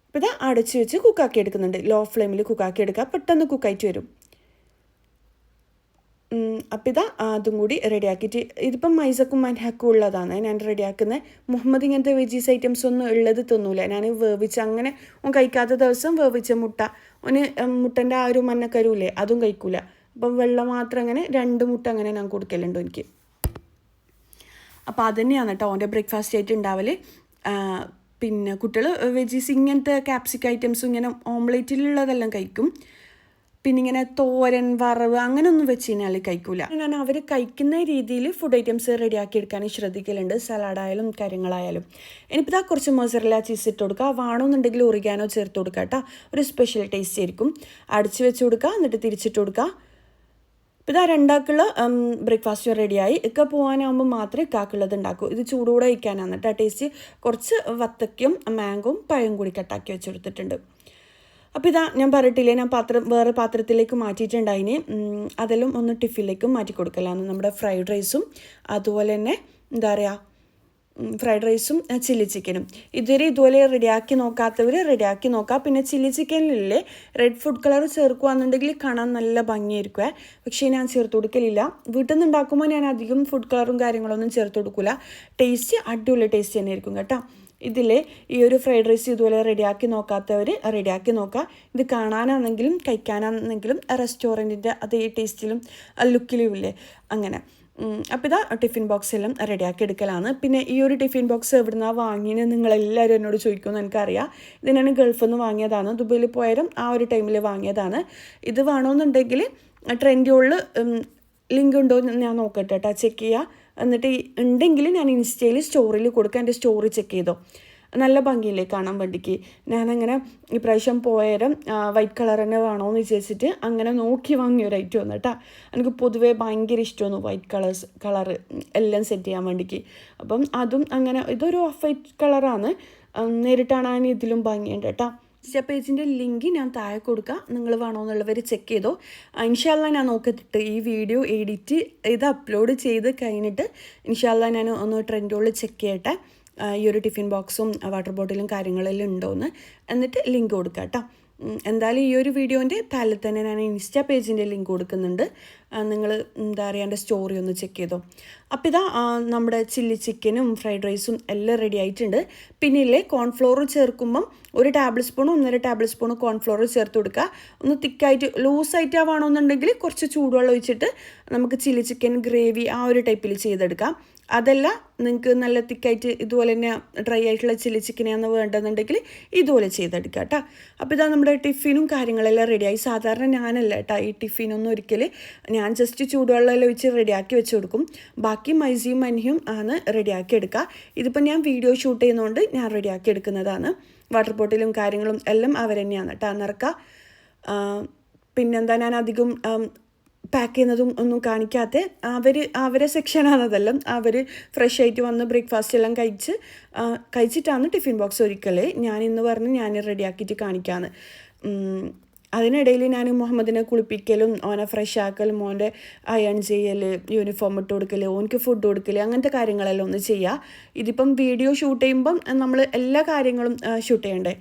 അപ്പോൾ ഇത് അടച്ചു വെച്ച് കുക്കാക്കി എടുക്കുന്നുണ്ട്. ലോ ഫ്ലെയിമിൽ കുക്കാക്കി എടുക്കുക, പെട്ടെന്ന് കുക്കായിട്ട് വരും. അപ്പോൾ ഇതാ അതും കൂടി റെഡിയാക്കിയിട്ട്, ഇതിപ്പം മൈസക്കും മൻഹക്കും ഉള്ളതാണ് ഞാൻ റെഡിയാക്കുന്നത്. മുഹമ്മദ് ഇങ്ങനത്തെ വെജീസ് ഐറ്റംസ് ഒന്നും ഉള്ളത് തിന്നൂല. ഞാൻ വേവിച്ച് അങ്ങനെ കഴിക്കാത്ത ദിവസം വേവിച്ച മുട്ട, മുട്ടൻ്റെ ആ ഒരു മഞ്ഞക്കരുവില്ലേ അതും കഴിക്കൂല. അപ്പം വെള്ളം മാത്രം അങ്ങനെ 2 മുട്ട അങ്ങനെ ഞാൻ കൊടുക്കലുണ്ടോ എനിക്ക്. അപ്പോൾ അത് തന്നെയാണ് കേട്ടോ ഓൻ്റെ ബ്രേക്ക്ഫാസ്റ്റ് ആയിട്ട് ഉണ്ടാവൽ. പിന്നെ കുട്ടികൾ വെജീസ് ഇങ്ങനത്തെ ക്യാപ്സിക്ക ഐറ്റംസും ഇങ്ങനെ ഓംലേറ്റിലുള്ളതെല്ലാം കഴിക്കും. പിന്നെ ഇങ്ങനെ തോരൻ, വറവ് അങ്ങനെയൊന്നും വെച്ച് കഴിഞ്ഞാൽ കഴിക്കൂല. ഞാൻ അവർ കഴിക്കുന്ന രീതിയിൽ ഫുഡ് ഐറ്റംസ് റെഡിയാക്കി എടുക്കാൻ ശ്രദ്ധിക്കലുണ്ട്. സലാഡായാലും കാര്യങ്ങളായാലും. ഇനിയിപ്പോൾ ഇതാ കുറച്ച് മൊസറല്ല ചീസ് ഇട്ട് കൊടുക്കുക. വേണമെന്നുണ്ടെങ്കിൽ ഒറിഗാനോ ചേർത്ത് കൊടുക്കുക കേട്ടോ. ഒരു സ്പെഷ്യൽ ടേസ്റ്റ് ആയിരിക്കും. അടിച്ച് വെച്ച് കൊടുക്കുക, എന്നിട്ട് തിരിച്ചിട്ട് കൊടുക്കുക. ഇപ്പോൾ ഇതാ 2ആൾക്കുള്ള ബ്രേക്ക്ഫാസ്റ്റ് റെഡിയായി. ഒക്കെ പോകാനാകുമ്പോൾ മാത്രമേ ഇക്കാക്കുള്ളത് ഉണ്ടാക്കൂ. ഇത് ചൂടോടെ കഴിക്കാനാണ് കേട്ടോ ടേസ്റ്റ്. കുറച്ച് വത്തക്കയും മാംഗോയും പഴം കൂടി കട്ടാക്കി വെച്ച് കൊടുത്തിട്ടുണ്ട്. അപ്പോൾ ഇതാ ഞാൻ പറഞ്ഞിട്ടില്ലേ, ഞാൻ വേറെ പാത്രത്തിലേക്ക് മാറ്റിയിട്ടുണ്ടായിന്. അതെല്ലാം ഒന്ന് ടിഫിനിലേക്ക് മാറ്റി കൊടുക്കലാണ്. നമ്മുടെ ഫ്രൈഡ് റൈസും അതുപോലെ തന്നെ എന്താ പറയുക, ഫ്രൈഡ് റൈസും ചില്ലി ചിക്കനും ഇതുപോലെ റെഡിയാക്കി നോക്കാത്തവർ റെഡിയാക്കി നോക്കുക. പിന്നെ ചില്ലി ചിക്കനിലെ റെഡ് ഫുഡ് കളർ ചേർക്കുകയാണെന്നുണ്ടെങ്കിൽ കാണാൻ നല്ല ഭംഗിയായിരിക്കും. പക്ഷേ ഞാൻ ചേർത്ത് കൊടുക്കലില്ല. വീട്ടിൽ നിന്ന് ഉണ്ടാക്കുമ്പോൾ ഞാൻ അധികം ഫുഡ് കളറും കാര്യങ്ങളൊന്നും ചേർത്ത് കൊടുക്കില്ല. ടേസ്റ്റ് അടിപൊളി ടേസ്റ്റ് തന്നെ ആയിരിക്കും കേട്ടോ. ഇതിലെ ഈ ഒരു ഫ്രൈഡ് റൈസ് ഇതുപോലെ റെഡിയാക്കി നോക്കാത്തവർ റെഡിയാക്കി നോക്കുക. ഇത് കാണാനാണെങ്കിലും കഴിക്കാനാണെങ്കിലും റെസ്റ്റോറൻറ്റിൻ്റെ അതേ ടേസ്റ്റിലും ലുക്കിലും ഇല്ലേ അങ്ങനെ. അപ്പോൾ ഇതാ ടിഫിൻ ബോക്സ് എല്ലാം റെഡിയാക്കി എടുക്കലാണ്. പിന്നെ ഈ ഒരു ടിഫിൻ ബോക്സ് എവിടുന്നാണ് വാങ്ങിയെന്ന് നിങ്ങളെല്ലാവരും എന്നോട് ചോദിക്കുമെന്ന് എനിക്കറിയാം. ഇത് ഞാൻ ഗൾഫിൽ നിന്ന് വാങ്ങിയതാണ്. ദുബൈയിൽ പോയാലും ആ ഒരു ടൈമിൽ വാങ്ങിയതാണ്. ഇത് വേണമെന്നുണ്ടെങ്കിൽ ട്രെൻഡ്യോളിൽ ലിങ്ക് ഉണ്ടോ എന്ന് ഞാൻ നോക്കട്ടെ കേട്ടോ, ചെക്ക് ചെയ്യുക. എന്നിട്ട് ഉണ്ടെങ്കിൽ ഞാൻ ഇൻസ്റ്റയിൽ സ്റ്റോറിയിൽ കൊടുക്കുക. എൻ്റെ സ്റ്റോറി ചെക്ക് ചെയ്തോ. നല്ല ഭംഗിയില്ലേ കാണാൻ വേണ്ടിക്ക്. ഞാനങ്ങനെ ഇപ്രാവശ്യം പോയാലും വൈറ്റ് കളർ തന്നെ വേണമെന്ന് വിചാരിച്ചിട്ട് അങ്ങനെ നോക്കി വാങ്ങിയ ഒരു ഐറ്റം വന്നു കേട്ടോ. എനിക്ക് പൊതുവേ ഭയങ്കര ഇഷ്ടമാണ് വൈറ്റ് കളറ് എല്ലാം സെറ്റ് ചെയ്യാൻ വേണ്ടിക്ക്. അപ്പം അതും അങ്ങനെ ഇതൊരു ഓഫ് വൈറ്റ് കളറാണ്. നേരിട്ടാണ് ഇതിലും ഭംഗിയുണ്ട് കേട്ടോ. പേജിൻ്റെ ലിങ്ക് ഞാൻ താഴെ കൊടുക്കാം. നിങ്ങൾ വേണമെന്നുള്ളവർ ചെക്ക് ചെയ്തോ. ഇൻഷാല്ലാ ഞാൻ നോക്കിയിട്ട് ഈ വീഡിയോ എഡിറ്റ് ചെയ്ത് അപ്ലോഡ് ചെയ്ത് കഴിഞ്ഞിട്ട് ഇൻഷാല്ലാ ഞാൻ ഒന്ന് ട്രെൻഡോളിൽ ചെക്ക് ചെയ്യട്ടെ ഈ ഒരു ടിഫിൻ ബോക്സും വാട്ടർ ബോട്ടിലും കാര്യങ്ങളെല്ലാം ഉണ്ടോയെന്ന്. എന്നിട്ട് ലിങ്ക് കൊടുക്കാം കേട്ടോ. എന്തായാലും ഈ ഒരു വീഡിയോൻ്റെ താഴെ തന്നെ ഞാൻ ഇൻസ്റ്റാ പേജിൻ്റെ ലിങ്ക് കൊടുക്കുന്നുണ്ട്. നിങ്ങൾ എന്താ പറയുക എൻ്റെ സ്റ്റോറി ഒന്ന് ചെക്ക് ചെയ്തോ. അപ്പോൾ ഇതാ നമ്മുടെ ചില്ലി ചിക്കനും ഫ്രൈഡ് റൈസും എല്ലാം റെഡി ആയിട്ടുണ്ട്. പിന്നെ ഇല്ലേ കോൺഫ്ലോർ ചേർക്കുമ്പം 1 ടേബിൾ സ്പൂണോ 1.5 ടേബിൾ സ്പൂൺ കോൺഫ്ലോർ ചേർത്ത് കൊടുക്കുക. ഒന്ന് തിക്കായിട്ട് ലൂസായിട്ട് വേണമെന്നുണ്ടെങ്കിൽ കുറച്ച് ചൂടുവെള്ളം ഒഴിച്ചിട്ട് നമുക്ക് ചില്ലി ചിക്കൻ ഗ്രേവി ആ ഒരു ടൈപ്പിൽ ചെയ്തെടുക്കാം. അതല്ല നിങ്ങൾക്ക് നല്ല തിക്കായിട്ട് ഇതുപോലെ തന്നെ ഡ്രൈ ആയിട്ടുള്ള ചില്ലി ചിക്കനാണ് വേണ്ടതെന്നുണ്ടെങ്കിൽ ഇതുപോലെ ചെയ്തെടുക്കുക കേട്ടോ. അപ്പോൾ ഇതാ നമ്മുടെ ടിഫിനും കാര്യങ്ങളെല്ലാം റെഡിയായി. സാധാരണ ഞാനല്ല കേട്ടോ ഈ ടിഫിനൊന്നും ഒരിക്കൽ ഞാൻ ജസ്റ്റ് ചൂടുവെള്ളമെല്ലാം ഒഴിച്ച് റെഡിയാക്കി വെച്ച് കൊടുക്കും. ബാക്കി മൈസിയും മനിയും ആണ് റെഡിയാക്കി എടുക്കുക. ഇതിപ്പോൾ ഞാൻ വീഡിയോ ഷൂട്ട് ചെയ്യുന്നതുകൊണ്ട് ഞാൻ റെഡിയാക്കി എടുക്കുന്നതാണ്. വാട്ടർ ബോട്ടിലും കാര്യങ്ങളും എല്ലാം അവർ തന്നെയാണ് കേട്ടോ നിറക്കുക. പിന്നെന്താ ഞാൻ അധികം പാക്ക് ചെയ്യുന്നതും ഒന്നും കാണിക്കാത്ത അവരെ സെക്ഷനാണതെല്ലാം. അവർ ഫ്രഷ് ആയിട്ട് വന്ന് ബ്രേക്ക്ഫാസ്റ്റ് എല്ലാം കഴിച്ചിട്ടാണ് ടിഫിൻ ബോക്സ് ഒരിക്കൽ ഞാൻ ഇന്ന് പറഞ്ഞ് ഞാൻ റെഡിയാക്കിയിട്ട് കാണിക്കാമെന്ന്. അതിനിടയിൽ ഞാൻ മുഹമ്മദിനെ കുളിപ്പിക്കലും ഓനെ ഫ്രഷ് ആക്കലും ഓൻ്റെ അയൺ ചെയ്യൽ യൂണിഫോം ഇട്ട് കൊടുക്കൽ ഓനക്ക് ഫുഡ് കൊടുക്കൽ അങ്ങനത്തെ കാര്യങ്ങളെല്ലാം ഒന്ന് ചെയ്യുക. ഇതിപ്പം വീഡിയോ ഷൂട്ട് ചെയ്യുമ്പം നമ്മൾ എല്ലാ കാര്യങ്ങളും ഷൂട്ട് ചെയ്യണ്ടേ.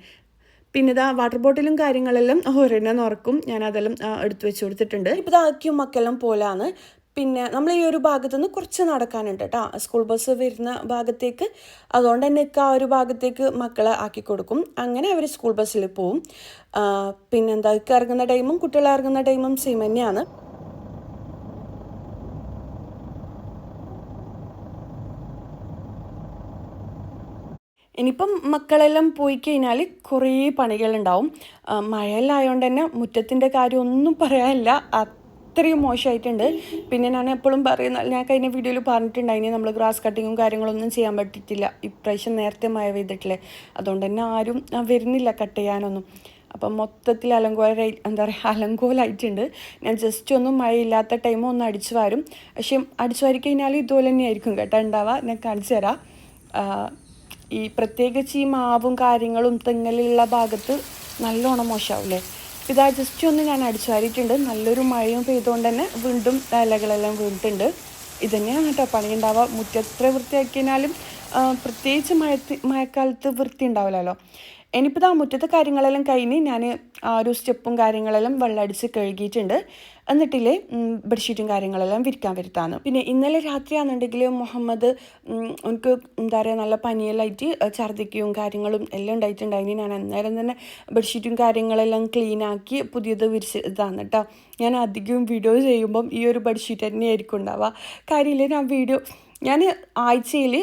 പിന്നെ ഇതാ വാട്ടർ ബോട്ടിലും കാര്യങ്ങളെല്ലാം ഒരെണ്ണം ഉറക്കും, ഞാൻ അതെല്ലാം എടുത്തു വെച്ച് കൊടുത്തിട്ടുണ്ട്. ഇപ്പോൾ ഇതാക്കിയും മക്കളെല്ലാം പോലാണ്. പിന്നെ നമ്മൾ ഈ ഒരു ഭാഗത്തുനിന്ന് കുറച്ച് നടക്കാനുണ്ട് കേട്ടോ സ്കൂൾ ബസ് വരുന്ന ഭാഗത്തേക്ക്. അതുകൊണ്ട് തന്നെ ആ ഒരു ഭാഗത്തേക്ക് മക്കളെ ആക്കി കൊടുക്കും. അങ്ങനെ അവർ സ്കൂൾ ബസ്സിൽ പോവും. പിന്നെന്താ ഇറങ്ങുന്ന ടൈമും കുട്ടികൾ ഇറങ്ങുന്ന ടൈമും സെയിം തന്നെയാണ്. ഇനിയിപ്പം മക്കളെല്ലാം പോയി കഴിഞ്ഞാൽ കുറേ പണികളുണ്ടാവും. മഴയെല്ലാം ആയതുകൊണ്ട് തന്നെ മുറ്റത്തിൻ്റെ കാര്യം ഒന്നും പറയാനില്ല, അത്രയും മോശമായിട്ടുണ്ട്. പിന്നെ ഞാൻ എപ്പോഴും പറയുന്ന, ഞാൻ കഴിഞ്ഞ വീഡിയോയിൽ പറഞ്ഞിട്ടുണ്ടായിനി നമ്മൾ ഗ്രാസ് കട്ടിങ്ങും കാര്യങ്ങളൊന്നും ചെയ്യാൻ പറ്റിയിട്ടില്ല. ഇപ്രാവശ്യം നേരത്തെ മഴ പെയ്തിട്ടില്ലേ, അതുകൊണ്ട് തന്നെ ആരും വരുന്നില്ല കട്ട് ചെയ്യാനൊന്നും. അപ്പം മൊത്തത്തിൽ അലങ്കോലായിട്ടുണ്ട്. ഞാൻ ജസ്റ്റ് ഒന്നും മഴയില്ലാത്ത ടൈമോ ഒന്ന് അടിച്ചു വാരും. പക്ഷേ അടിച്ചു വാരി കഴിഞ്ഞാൽ ഇതുപോലെ തന്നെയായിരിക്കും കേട്ടോ ഉണ്ടാവുക. ഞാൻ കാണിച്ചു തരാം. ഈ പ്രത്യേകിച്ച് ഈ മാവും കാര്യങ്ങളും തെങ്ങലുള്ള ഭാഗത്ത് നല്ലോണം മോശമാവില്ലേ. ഇതാ ജസ്റ്റ് ഒന്ന് ഞാൻ അടിച്ചു വാരിയിട്ടുണ്ട്. നല്ലൊരു മഴയും പെയ്തുകൊണ്ട് തന്നെ വീണ്ടും ഇലകളെല്ലാം വീണിട്ടുണ്ട്. ഇതന്നെയാണ് കേട്ടോ പണി ഉണ്ടാവുക. മുറ്റെത്ര വൃത്തിയാക്കിയാലും പ്രത്യേകിച്ച് മഴക്കാലത്ത് വൃത്തി ഉണ്ടാവില്ലല്ലോ. ഇനിയിപ്പോൾ ആ മുറ്റത്തെ കാര്യങ്ങളെല്ലാം കഴിഞ്ഞ് ഞാൻ ആ ഒരു സ്റ്റെപ്പും കാര്യങ്ങളെല്ലാം വെള്ളമടിച്ച് കഴുകിയിട്ടുണ്ട്. എന്നിട്ടില്ലേ ബെഡ്ഷീറ്റും കാര്യങ്ങളെല്ലാം വിരിക്കാൻ വരുത്താന്ന്. പിന്നെ ഇന്നലെ രാത്രിയാണെന്നുണ്ടെങ്കിൽ മുഹമ്മദ് എനിക്ക് എന്താ പറയുക നല്ല പനിയെല്ലായിട്ട് ഛർദ്ദിക്കുകയും കാര്യങ്ങളും എല്ലാം ഉണ്ടായിട്ടുണ്ടായിന്. ഞാൻ അന്നേരം തന്നെ ബെഡ്ഷീറ്റും കാര്യങ്ങളെല്ലാം ക്ലീനാക്കി പുതിയത് വിരിച്ച് ഇതാണ് കേട്ടോ. ഞാൻ അധികവും വീഡിയോ ചെയ്യുമ്പം ഈ ഒരു ബെഡ്ഷീറ്റ് തന്നെയായിരിക്കും ഉണ്ടാവുക. കാര്യമില്ല, ഞാൻ ആഴ്ചയിൽ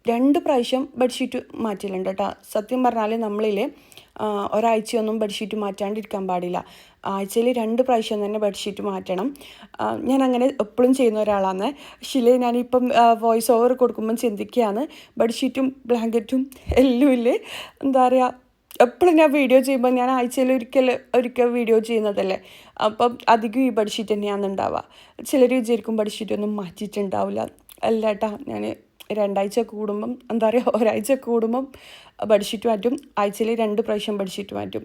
2 പ്രാവശ്യം ബെഡ്ഷീറ്റ് മാറ്റലുണ്ട് കേട്ടോ. സത്യം പറഞ്ഞാൽ നമ്മളിൽ ഒരാഴ്ചയൊന്നും ബെഡ്ഷീറ്റ് മാറ്റാണ്ടിരിക്കാൻ പാടില്ല. ആഴ്ചയിൽ 2 പ്രാവശ്യം തന്നെ ബെഡ്ഷീറ്റ് മാറ്റണം. ഞാൻ അങ്ങനെ എപ്പോഴും ചെയ്യുന്ന ഒരാളാണ്. പക്ഷേ ഞാനിപ്പം വോയിസ് ഓവർ കൊടുക്കുമ്പം ചിന്തിക്കുകയാണ്, ബെഡ്ഷീറ്റും ബ്ലാങ്കറ്റും എല്ലാം ഇല്ലേ എന്താ പറയുക, എപ്പോഴും ഞാൻ വീഡിയോ ചെയ്യുമ്പോൾ ഞാൻ ആഴ്ചയിൽ ഒരിക്കൽ വീഡിയോ ചെയ്യുന്നതല്ലേ, അപ്പം അധികം ഈ ബെഡ്ഷീറ്റ് തന്നെയാണ് ഉണ്ടാവുക. ചിലർ വിചാരിക്കും ബെഡ്ഷീറ്റൊന്നും മാറ്റിയിട്ടുണ്ടാവില്ല. അല്ല കേട്ടോ, ഞാൻ 2 ആഴ്ച കൂടുമ്പം എന്താ പറയുക, ഒരാഴ്ച കൂടുമ്പം ബെഡ്ഷീറ്റ് മാറ്റും. ആഴ്ചയിൽ 2 പ്രാവശ്യം ബെഡ്ഷീറ്റ് മാറ്റും.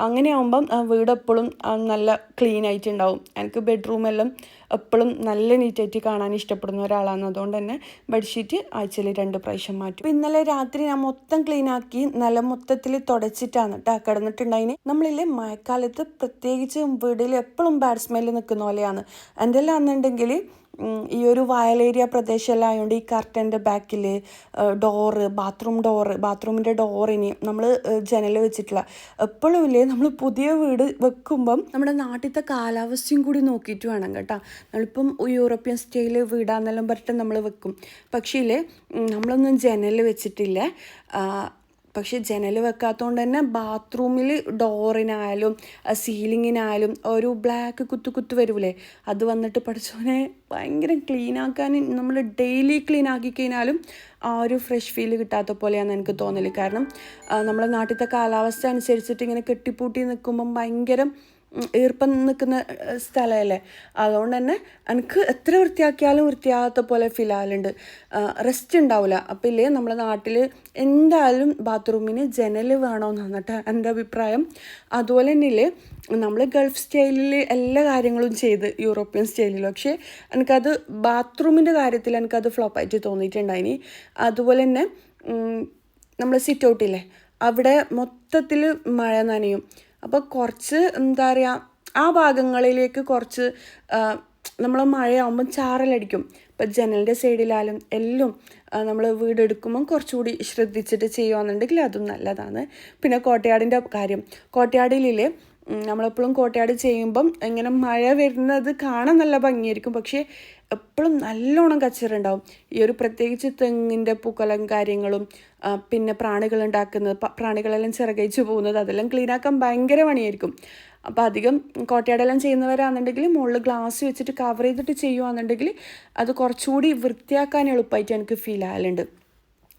അങ്ങനെ ആകുമ്പം വീട് എപ്പോഴും നല്ല ക്ലീൻ ആയിട്ടുണ്ടാവും. എനിക്ക് ബെഡ്റൂമെല്ലാം എപ്പോഴും നല്ല നീറ്റായിട്ട് കാണാൻ ഇഷ്ടപ്പെടുന്ന ഒരാളാണ്. അതുകൊണ്ട് തന്നെ ബെഡ്ഷീറ്റ് ആഴ്ചയിൽ 2 പ്രാവശ്യം മാറ്റും. ഇന്നലെ രാത്രി ഞാൻ മൊത്തം ക്ലീനാക്കി നല്ല മൊത്തത്തിൽ തുടച്ചിട്ടാണ് കേട്ടോ കിടന്നിട്ടുണ്ടായിന്. നമ്മളില്ലേ മഴക്കാലത്ത് പ്രത്യേകിച്ച് വീട്ടിൽ എപ്പോഴും ബാഡ് സ്മെല്ല് നിൽക്കുന്ന പോലെയാണ്. എൻ്റെ എല്ലാം ആണെന്നുണ്ടെങ്കിൽ ഈ ഒരു വയൽ ഏരിയ പ്രദേശമെല്ലാം ആയതുകൊണ്ട് ഈ കർട്ടൻ്റെ ബാക്കിൽ ബാത്റൂമിൻ്റെ ഡോറിന് നമ്മൾ ജനൽ വെച്ചിട്ടില്ല. എപ്പോഴും ഇല്ലേ നമ്മൾ പുതിയ വീട് വെക്കുമ്പം നമ്മുടെ നാട്ടിലത്തെ കാലാവസ്ഥയും കൂടി നോക്കിയിട്ട് വേണം കേട്ടോ. നമ്മളിപ്പം യൂറോപ്യൻ സ്റ്റൈൽ വീടാന്നെല്ലാം പറഞ്ഞിട്ട് നമ്മൾ വെക്കും. പക്ഷേ ഇല്ലേ നമ്മളൊന്നും ജനൽ വെച്ചിട്ടില്ല. പക്ഷേ ജനൽ വെക്കാത്തതുകൊണ്ട് തന്നെ ബാത്റൂമിൽ ഡോറിനായാലും സീലിങ്ങിനായാലും ഒരു ബ്ലാക്ക് കുത്തു വരൂലേ, അത് വന്നിട്ട് പഠിച്ചോനെ ഭയങ്കര ക്ലീനാക്കാൻ നമ്മൾ ഡെയിലി ക്ലീൻ ആക്കി കഴിഞ്ഞാലും ആ ഒരു ഫ്രഷ് ഫീൽ കിട്ടാത്ത പോലെയാണ് എനിക്ക് തോന്നൽ. കാരണം നമ്മുടെ നാട്ടിലത്തെ കാലാവസ്ഥ അനുസരിച്ചിട്ട് ഇങ്ങനെ കെട്ടിപ്പൂട്ടി നിൽക്കുമ്പം ഭയങ്കര ഈർപ്പം നിൽക്കുന്ന സ്ഥലമല്ലേ. അതുകൊണ്ട് തന്നെ എനിക്ക് എത്ര വൃത്തിയാക്കിയാലും വൃത്തിയാകാത്ത പോലെ ഫീൽ ആകലുണ്ട്, റെസ്റ്റ് ഉണ്ടാവില്ല. അപ്പം ഇല്ലേ നമ്മുടെ നാട്ടിൽ എന്തായാലും ബാത്റൂമിന് ജനൽ വേണമെന്നാണ് കേട്ടോ എൻ്റെ അഭിപ്രായം. അതുപോലെ തന്നെ ഇല്ലേ നമ്മൾ ഗൾഫ് സ്റ്റൈലിൽ എല്ലാ കാര്യങ്ങളും ചെയ്ത് യൂറോപ്യൻ സ്റ്റൈലിൽ, പക്ഷേ എനിക്കത് ബാത്റൂമിൻ്റെ കാര്യത്തിൽ എനിക്കത് ഫ്ലോപ്പായിട്ട് തോന്നിയിട്ടുണ്ടായിനി. അതുപോലെ തന്നെ നമ്മൾ സിറ്റ് ഔട്ടില്ലേ അവിടെ മൊത്തത്തിൽ മഴ നനയും. അപ്പോൾ കുറച്ച് എന്താ പറയുക ആ ഭാഗങ്ങളിലേക്ക് കുറച്ച് നമ്മൾ മഴയാകുമ്പം ചാറലടിക്കും. ഇപ്പം ജനലിൻ്റെ സൈഡിലായാലും എല്ലാം നമ്മൾ വീടെടുക്കുമ്പം കുറച്ചുകൂടി ശ്രദ്ധിച്ചിട്ട് ചെയ്യുകയാണെന്നുണ്ടെങ്കിൽ അതും നല്ലതാണ്. പിന്നെ കോട്ടയാടിൻ്റെ കാര്യം, കോട്ടയാടിലില്ലേ നമ്മളെപ്പോഴും കോട്ടയാട് ചെയ്യുമ്പം ഇങ്ങനെ മഴ വരുന്നത് കാണാൻ നല്ല ഭംഗിയായിരിക്കും, പക്ഷേ എപ്പോഴും നല്ലോണം കച്ചറുണ്ടാവും. ഈ ഒരു പ്രത്യേകിച്ച് തെങ്ങിൻ്റെ പൂക്കലും കാര്യങ്ങളും പിന്നെ പ്രാണികളെല്ലാം ചിറകഴിച്ച് പോകുന്നത് അതെല്ലാം ക്ലീനാക്കാൻ ഭയങ്കര പണിയായിരിക്കും. അപ്പോൾ അധികം കോട്ടയാടെല്ലാം ചെയ്യുന്നവരാണെന്നുണ്ടെങ്കിൽ മുകളിൽ ഗ്ലാസ് വെച്ചിട്ട് കവർ ചെയ്തിട്ട് ചെയ്യുകയാണെന്നുണ്ടെങ്കിൽ അത് കുറച്ചുകൂടി വൃത്തിയാക്കാൻ എളുപ്പമായിട്ട് എനിക്ക് ഫീൽ ആകലുണ്ട്.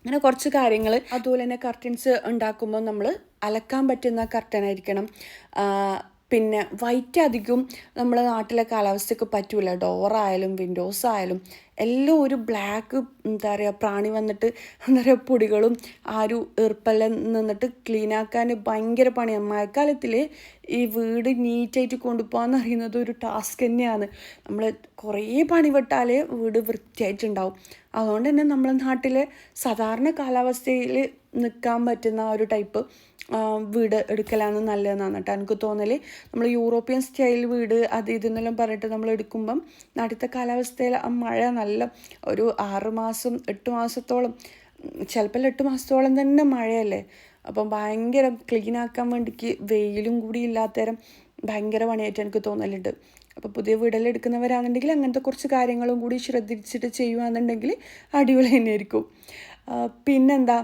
അങ്ങനെ കുറച്ച് കാര്യങ്ങൾ. അതുപോലെ തന്നെ കർട്ടൻസ് ഉണ്ടാക്കുമ്പോൾ നമ്മൾ അലക്കാൻ പറ്റുന്ന കർട്ടനായിരിക്കണം. പിന്നെ വൈറ്റ് അധികം നമ്മളെ നാട്ടിലെ കാലാവസ്ഥയ്ക്ക് പറ്റൂല. ഡോറായാലും വിൻഡോസ് ആയാലും എല്ലാം ഒരു ബ്ലാക്ക് എന്താ പറയുക പ്രാണി വന്നിട്ട് എന്താ പറയുക പൊടികളും ആ ഒരു ഈർപ്പെല്ലാം നിന്നിട്ട് ക്ലീനാക്കാൻ ഭയങ്കര പണിയാണ്. മഴക്കാലത്തിൽ ഈ വീട് നീറ്റായിട്ട് കൊണ്ടുപോകാമെന്ന് അറിയുന്നത് ഒരു ടാസ്ക് തന്നെയാണ്. നമ്മൾ കുറേ പണിപ്പെട്ടാലേ വീട് വൃത്തിയായിട്ടുണ്ടാവും. അതുകൊണ്ട് തന്നെ നമ്മളെ നാട്ടിലെ സാധാരണ കാലാവസ്ഥയിൽ നിൽക്കാൻ പറ്റുന്ന ഒരു ടൈപ്പ് വീട് എടുക്കലാണ് നല്ലതെന്നാണ് കേട്ടോ എനിക്ക് തോന്നൽ. നമ്മൾ യൂറോപ്യൻ സ്റ്റൈൽ വീട് അത് ഇതെന്നെല്ലാം പറഞ്ഞിട്ട് നമ്മൾ എടുക്കുമ്പം നാട്ടിലത്തെ കാലാവസ്ഥയിൽ ആ മഴ നല്ല ഒരു 6 മാസം 8 മാസത്തോളം, ചിലപ്പോൾ 8 മാസത്തോളം തന്നെ മഴയല്ലേ. അപ്പം ഭയങ്കര ക്ലീനാക്കാൻ വേണ്ടിക്ക് വെയിലും കൂടി ഇല്ലാത്തരം ഭയങ്കര പണിയായിട്ട് എനിക്ക് തോന്നലുണ്ട്. അപ്പോൾ പുതിയ വീടെല്ലാം എടുക്കുന്നവരാണെന്നുണ്ടെങ്കിൽ അങ്ങനത്തെ കുറച്ച് കാര്യങ്ങളും കൂടി ശ്രദ്ധിച്ചിട്ട് ചെയ്യുകയാണെന്നുണ്ടെങ്കിൽ അടിപൊളി തന്നെയായിരിക്കും. പിന്നെന്താ,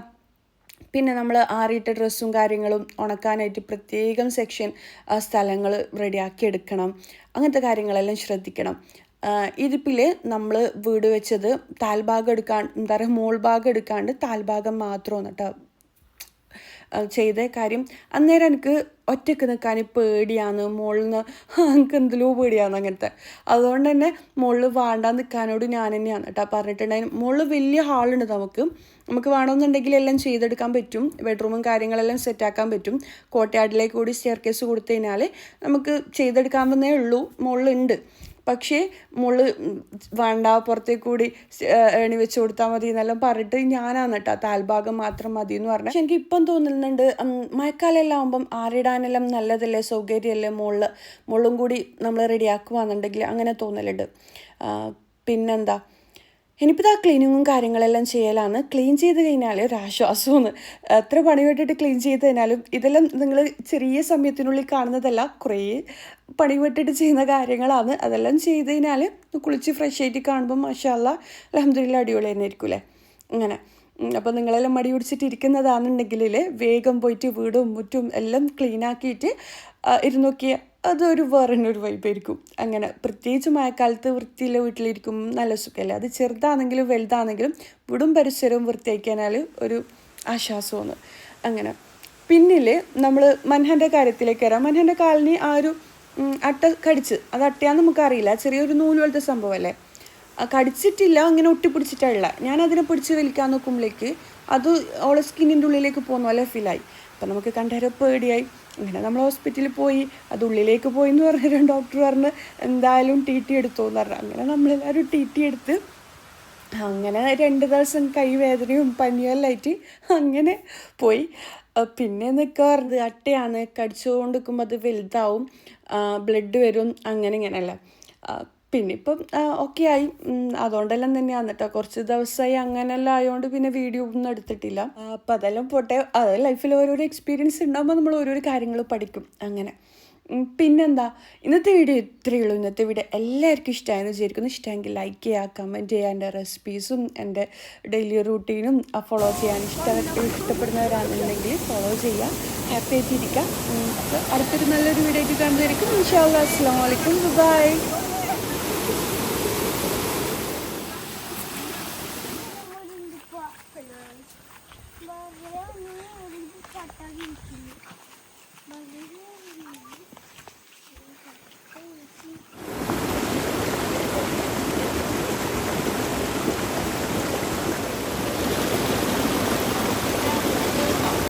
പിന്നെ നമ്മൾ ആറിയിട്ട ഡ്രസ്സും കാര്യങ്ങളും ഉണക്കാനായിട്ട് പ്രത്യേകം സെക്ഷൻ സ്ഥലങ്ങൾ റെഡിയാക്കി എടുക്കണം. അങ്ങനത്തെ കാര്യങ്ങളെല്ലാം ശ്രദ്ധിക്കണം. ഇതിപ്പിൽ നമ്മൾ വീട് വെച്ചത് താൽഭാഗം എന്താ പറയുക, മോൾ ഭാഗം എടുക്കാണ്ട് താൽഭാഗം മാത്രമാണ് കേട്ടോ ചെയ്ത കാര്യം. അന്നേരം എനിക്ക് ഒറ്റയ്ക്ക് നിൽക്കാൻ പേടിയാണ്, മുകളിൽ നിന്ന് എനിക്ക് എന്തെല്ലോ പേടിയാണ് അങ്ങനത്തെ. അതുകൊണ്ട് തന്നെ മുകളിൽ വേണ്ടാൻ നിൽക്കാനോട് ഞാൻ തന്നെയാണ് കേട്ടോ പറഞ്ഞിട്ടുണ്ടായിരുന്നു. മുകളിൽ വലിയ ഹാളുണ്ട്, നമുക്ക് വേണമെന്നുണ്ടെങ്കിൽ എല്ലാം ചെയ്തെടുക്കാൻ പറ്റും. ബെഡ്റൂമും കാര്യങ്ങളെല്ലാം സെറ്റാക്കാൻ പറ്റും. കോട്ടയാടിലേക്ക് കൂടി സ്റ്റെയർ കേസ് കൊടുത്തു കഴിഞ്ഞാൽ നമുക്ക് ചെയ്തെടുക്കാവുന്നേ ഉള്ളൂ. മുകളിലുണ്ട്, പക്ഷേ മുകളിൽ വേണ്ട പുറത്തേക്ക് കൂടി എണി വെച്ച് കൊടുത്താൽ മതി എന്നെല്ലാം പറഞ്ഞിട്ട് ഞാനാണ് കേട്ടോ താൽഭാഗം മാത്രം മതി എന്ന് പറഞ്ഞാൽ. പക്ഷെ എനിക്ക് ഇപ്പം തോന്നുന്നുണ്ട് മഴക്കാലമെല്ലാം ആകുമ്പം ആറിടാനെല്ലാം നല്ലതല്ലേ, സൗകര്യമല്ലേ, മുള്ളും കൂടി നമ്മൾ റെഡിയാക്കുവാന്നുണ്ടെങ്കിൽ അങ്ങനെ തോന്നലുണ്ട്. പിന്നെന്താ, ഇനിയിപ്പോൾ ആ ക്ലീനിങ്ങും കാര്യങ്ങളെല്ലാം ചെയ്യലാണ്. ക്ലീൻ ചെയ്ത് കഴിഞ്ഞാൽ ഒരു ആശ്വാസമാണ്. എത്ര പണിപെട്ടിട്ട് ക്ലീൻ ചെയ്ത് കഴിഞ്ഞാലും ഇതെല്ലാം നിങ്ങൾ ചെറിയ സമയത്തിനുള്ളിൽ കാണുന്നതല്ല, കുറേ പണിപെട്ടിട്ട് ചെയ്യുന്ന കാര്യങ്ങളാണ്. അതെല്ലാം ചെയ്ത് കഴിഞ്ഞാൽ കുളിച്ച് ഫ്രഷ് ആയിട്ട് കാണുമ്പോൾ മാഷാ അല്ലാ അൽഹംദുലില്ലാ അടിപൊളി തന്നെ ആയിരിക്കൂലേ. അങ്ങനെ അപ്പോൾ നിങ്ങളെല്ലാം മടി പിടിച്ചിട്ടിരിക്കുന്നതാണെന്നുണ്ടെങ്കിൽ വേഗം പോയിട്ട് വീടും മുറ്റും എല്ലാം ക്ലീനാക്കിയിട്ട് ഇരുന്നോക്കിയ അതൊരു വേറെ ഒരു വൈബായിരിക്കും. അങ്ങനെ പ്രത്യേകിച്ച് മഴക്കാലത്ത് വൃത്തിയില്ല വീട്ടിലിരിക്കും നല്ല സുഖമല്ലേ. അത് ചെറുതാണെങ്കിലും വലുതാണെങ്കിലും വീടും പരിസരവും വൃത്തിയാക്കിയാൽ ഒരു ആശ്വാസമാണ്. അങ്ങനെ പിന്നിൽ നമ്മൾ മൻഹൻ്റെ കാര്യത്തിലേക്ക് വരാം. മൻഹൻ്റെ കാലിന് ആ ഒരു അട്ട കടിച്ച്, അത് അട്ടയാന്ന് നമുക്കറിയില്ല, ചെറിയൊരു നൂല് പോലത്തെ സംഭവമല്ലേ, കടിച്ചിട്ടില്ല, അങ്ങനെ ഒട്ടിപ്പിടിച്ചിട്ടുള്ള. ഞാൻ അതിനെ പിടിച്ച് വലിക്കാൻ നോക്കുമ്പോഴേക്ക് അത് ഓളെ സ്കിന്നിൻ്റെ ഉള്ളിലേക്ക് പോകുന്ന പോലെ ഫീലായി. അപ്പം നമുക്ക് കണ്ടേരെ പേടിയായി. അങ്ങനെ നമ്മൾ ഹോസ്പിറ്റലിൽ പോയി, അത് ഉള്ളിലേക്ക് പോയി എന്ന് പറഞ്ഞ ഡോക്ടർ പറഞ്ഞ് എന്തായാലും ടി ടി എടുത്തു എന്ന് പറഞ്ഞു. അങ്ങനെ നമ്മളെല്ലാവരും ടി ടി എടുത്ത് അങ്ങനെ 2 ദിവസം കൈവേദനയും പനിയെല്ലാമായിട്ട് അങ്ങനെ പോയി. പിന്നെ നിൽക്കാറുണ്ട് അട്ടയാണ്, കടിച്ചുകൊണ്ട് നിൽക്കുമ്പോൾ അത് വലുതാവും, ബ്ലഡ് വരും, അങ്ങനെ ഇങ്ങനെയല്ല. പിന്നെ ഇപ്പം ഓക്കെ ആയി. അതുകൊണ്ടെല്ലാം തന്നെയാണ് കേട്ടോ കുറച്ച് ദിവസമായി അങ്ങനെല്ലാം ആയതുകൊണ്ട് പിന്നെ വീഡിയോ ഒന്നും എടുത്തിട്ടില്ല. അപ്പം അതെല്ലാം പോട്ടെ, അത് ലൈഫിൽ ഓരോരോ എക്സ്പീരിയൻസ് ഉണ്ടാകുമ്പോൾ നമ്മൾ ഓരോരോ കാര്യങ്ങൾ പഠിക്കും. അങ്ങനെ പിന്നെന്താ, ഇന്നത്തെ വീഡിയോ ഇത്രയേ ഉള്ളൂ. ഇന്നത്തെ വീഡിയോ എല്ലാവർക്കും ഇഷ്ടമായെന്ന് വിചാരിക്കുന്നു. ഇഷ്ടമെങ്കിൽ ലൈക്ക് ചെയ്യുക, കമൻറ്റ് ചെയ്യുക, എൻ്റെ റെസിപ്പീസും എൻ്റെ ഡെയിലി റൂട്ടീനും ഫോളോ ചെയ്യാൻ ഇഷ്ടപ്പെടുന്നവരാണെന്നുണ്ടെങ്കിൽ ഫോളോ ചെയ്യുക. ഹാപ്പി ആയിട്ടിരിക്കുക. അപ്പോൾ അടുത്തൊരു നല്ലൊരു വീഡിയോ ആയിട്ട് കാണുന്നതായിരിക്കും. ഇൻഷാ അല്ലാഹ്. അസ്സലാമു അലൈക്കും, ബൈ. Thank you.